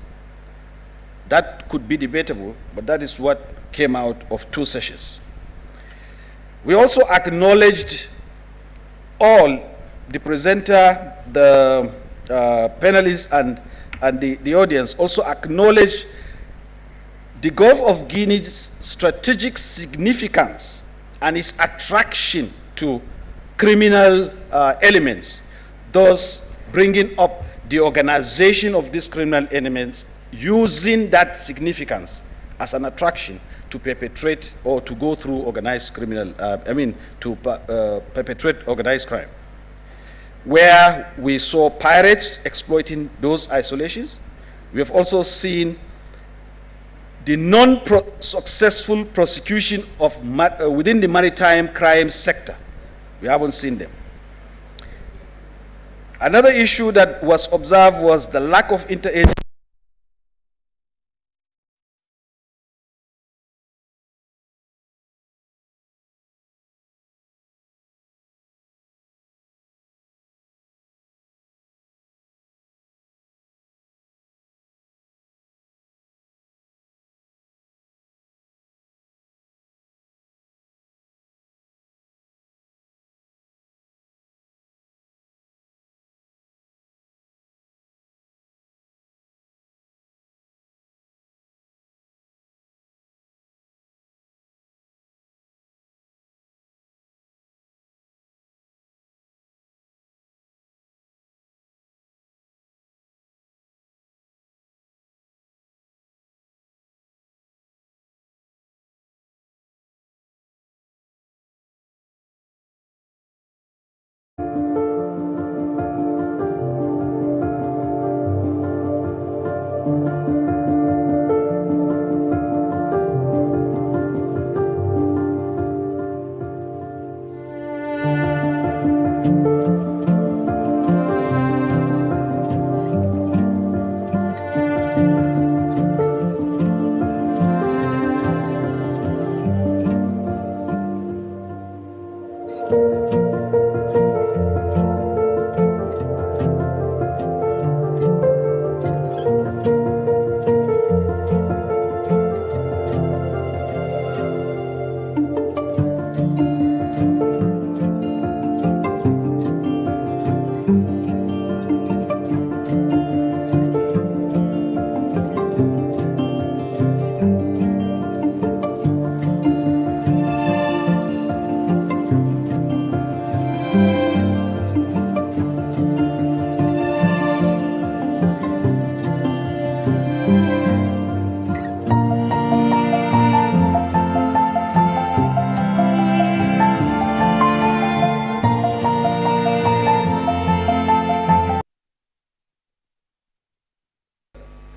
That could be debatable, but that is what came out of 2 sessions. We also acknowledged all, the presenter, the panelists, and the audience also acknowledged the Gulf of Guinea's strategic significance and its attraction to criminal elements, thus bringing up the organization of these criminal elements, using that significance as an attraction to perpetrate or to go through organized criminal, perpetrate organized crime. Where we saw pirates exploiting those isolations, we have also seen the non-successful prosecution of within the maritime crime sector. We haven't seen them. Another issue that was observed was the lack of interagency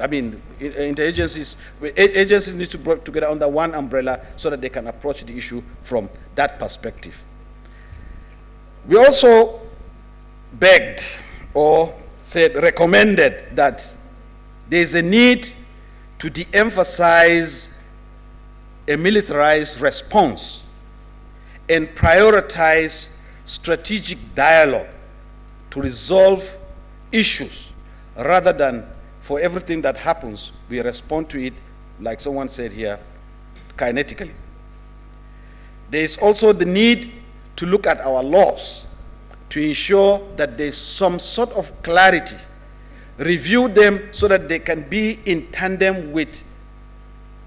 I mean, interagencies, agencies need to work together under one umbrella so that they can approach the issue from that perspective. We also begged or recommended that there is a need to de-emphasize a militarized response and prioritize strategic dialogue to resolve issues rather than for everything that happens, we respond to it, like someone said here, kinetically. There is also the need to look at our laws to ensure that there's some sort of clarity, review them so that they can be in tandem with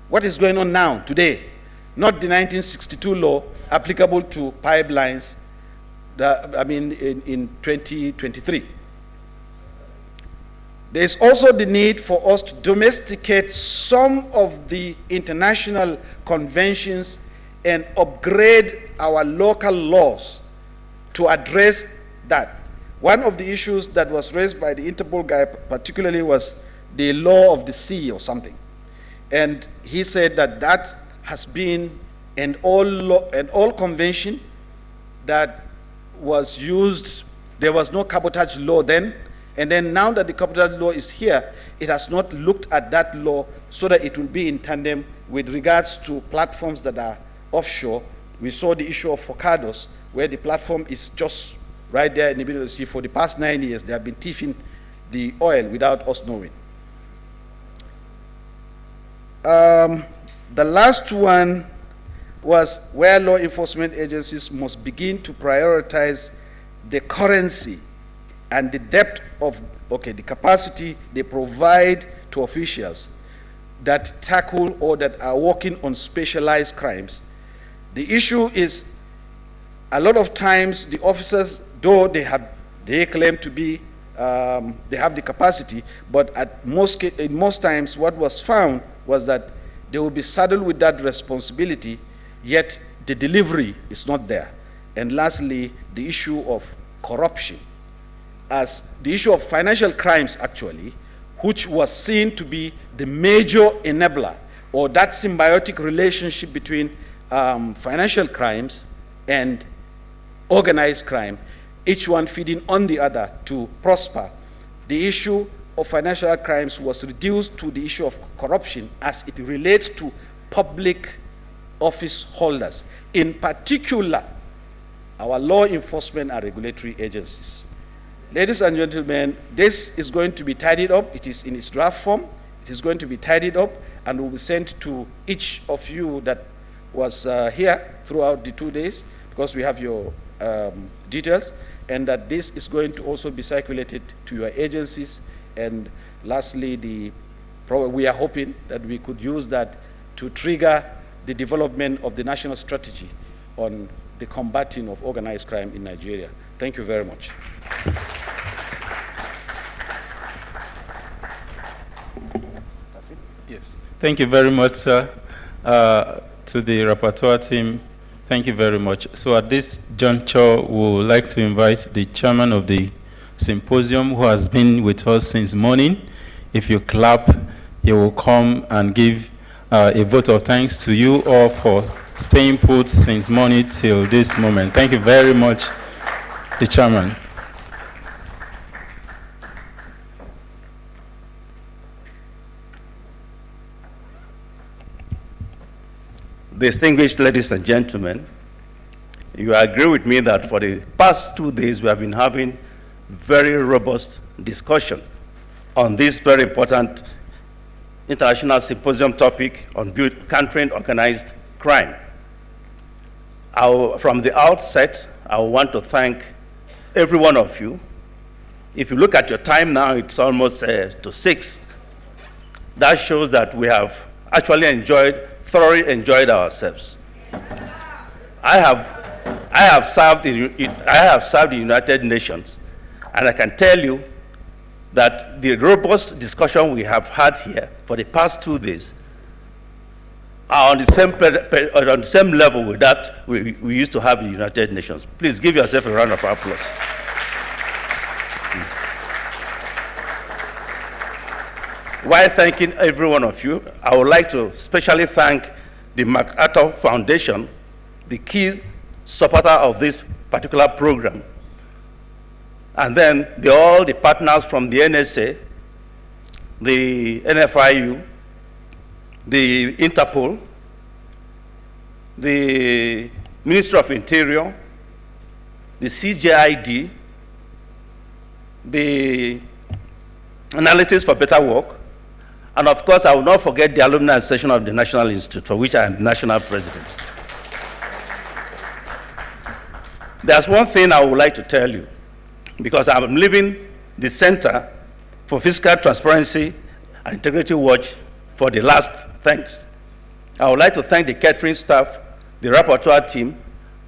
what is going on now, today, not the 1962 law applicable to pipelines, in 2023. There's also the need for us to domesticate some of the international conventions and upgrade our local laws to address that. One of the issues that was raised by the Interpol guy particularly was the law of the sea or something. And he said that that has been an old convention that was used. There was no cabotage law then. And then now that the cabotage law is here, it has not looked at that law so that it will be in tandem with regards to platforms that are offshore. We saw the issue of Focados, where the platform is just right there in the middle of the sea. For the past 9 years, they have been thieving the oil without us knowing. The last one was where law enforcement agencies must begin to prioritize the currency and the depth of, the capacity they provide to officials that tackle or that are working on specialized crimes. The issue is, a lot of times the officers, though they claim to be, they have the capacity, but in most times what was found was that they will be saddled with that responsibility, yet the delivery is not there. And lastly, the issue of corruption, as the issue of financial crimes actually, which was seen to be the major enabler, or that symbiotic relationship between financial crimes and organized crime, each one feeding on the other to prosper. The issue of financial crimes was reduced to the issue of corruption as it relates to public office holders, in particular, our law enforcement and regulatory agencies. Ladies and gentlemen, this is going to be tidied up. It is in its draft form. It is going to be tidied up and will be sent to each of you that was here throughout the 2 days, because we have your details, and that this is going to also be circulated to your agencies. And lastly, we are hoping that we could use that to trigger the development of the national strategy on the combating of organized crime in Nigeria. Thank you very much. Yes, thank you very much, sir. To the rapporteur team, thank you very much. So at this juncture, we would like to invite the chairman of the symposium, who has been with us since morning. If you clap, he will come and give a vote of thanks to you all for staying put since morning till this moment. Thank you very much, the chairman. Distinguished ladies and gentlemen, you agree with me that for the past 2 days we have been having very robust discussion on this very important international symposium topic on countering organized crime. From the outset, I want to thank every one of you. If you look at your time now, it's almost to 6. That shows that we have actually thoroughly enjoyed ourselves. I have served the United Nations, and I can tell you that the robust discussion we have had here for the past 2 days are on the same level with that we used to have in the United Nations. Please give yourself a round of applause. while thanking every one of you, I would like to especially thank the MacArthur Foundation, the key supporter of this particular program, and then all the partners from the NSA, the NFIU, the Interpol, the Ministry of Interior, the CJID, the Analysis for Better Work, and of course, I will not forget the alumni session of the National Institute, for which I am national president. There's one thing I would like to tell you, because I'm leaving the Center for Fiscal Transparency and Integrity Watch for the last thanks. I would like to thank the catering staff, the rapporteur team,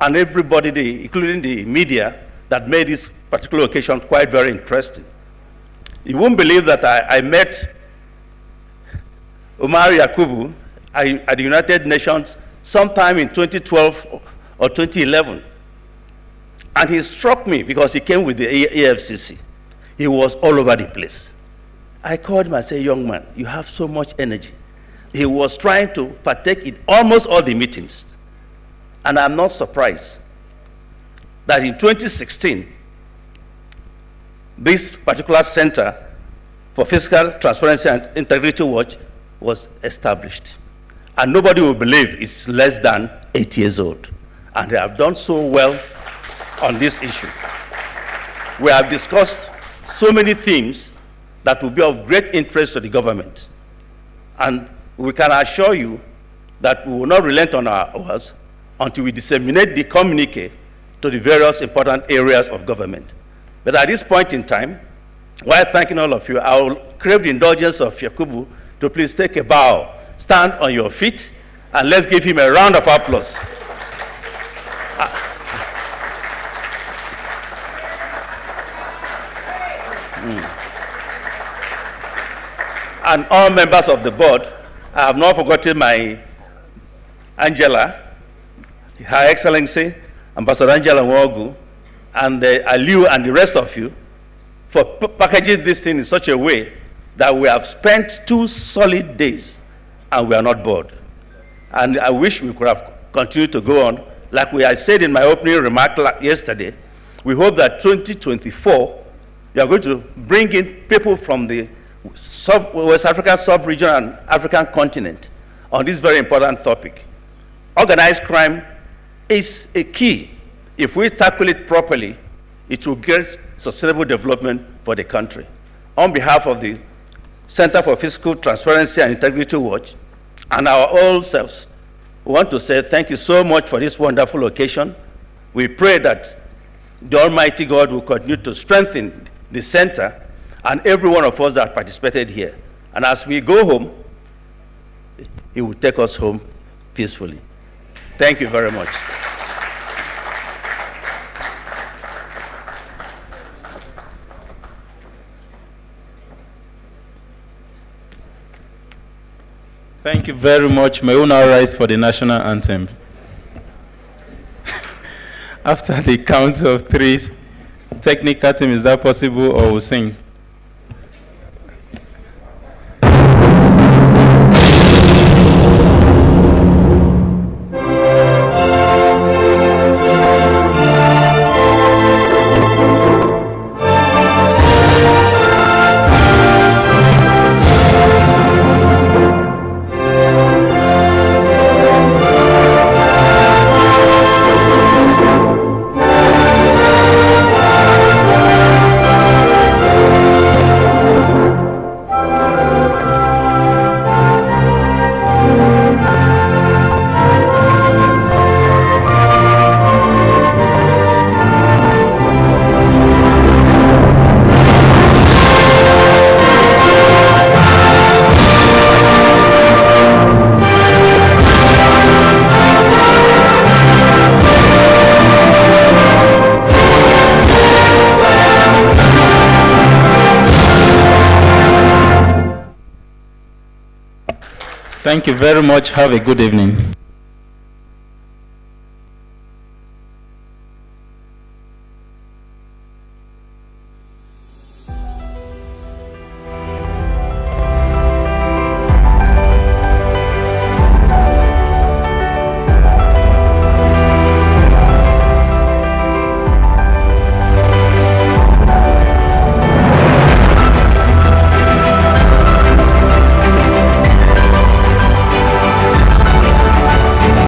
and everybody, including the media, that made this particular occasion quite very interesting. You won't believe that I met Omar Yakubu at the United Nations sometime in 2012 or 2011. And he struck me because he came with the AFCC. He was all over the place. I called him and said, young man, you have so much energy. He was trying to partake in almost all the meetings. And I'm not surprised that in 2016, this particular Center for Fiscal Transparency and Integrity Watch was established. And nobody will believe it's less than 8 years old. And they have done so well on this issue. We have discussed so many themes that will be of great interest to the government. And we can assure you that we will not relent on our hours until we disseminate the communique to the various important areas of government. But at this point in time, while thanking all of you, I will crave the indulgence of Yakubu to please take a bow, stand on your feet, and let's give him a round of applause. And all members of the board, I have not forgotten my Angela, Her Excellency, Ambassador Angela Nwogu, and Aliu and the rest of you for packaging this thing in such a way that we have spent 2 solid days and we are not bored. And I wish we could have continued to go on. Like I said in my opening remark yesterday, we hope that 2024, we are going to bring in people from the West African sub-region and African continent on this very important topic. Organized crime is a key. If we tackle it properly, it will get sustainable development for the country. On behalf of the Center for Fiscal Transparency and Integrity Watch and our own selves, we want to say thank you so much for this wonderful occasion. We pray that the Almighty God will continue to strengthen the center and every one of us that participated here. And as we go home, He will take us home peacefully. Thank you very much. Thank you very much. May we now rise for the national anthem. After the count of 3, technical team, is that possible, or we'll sing? Thank you very much. Have a good evening.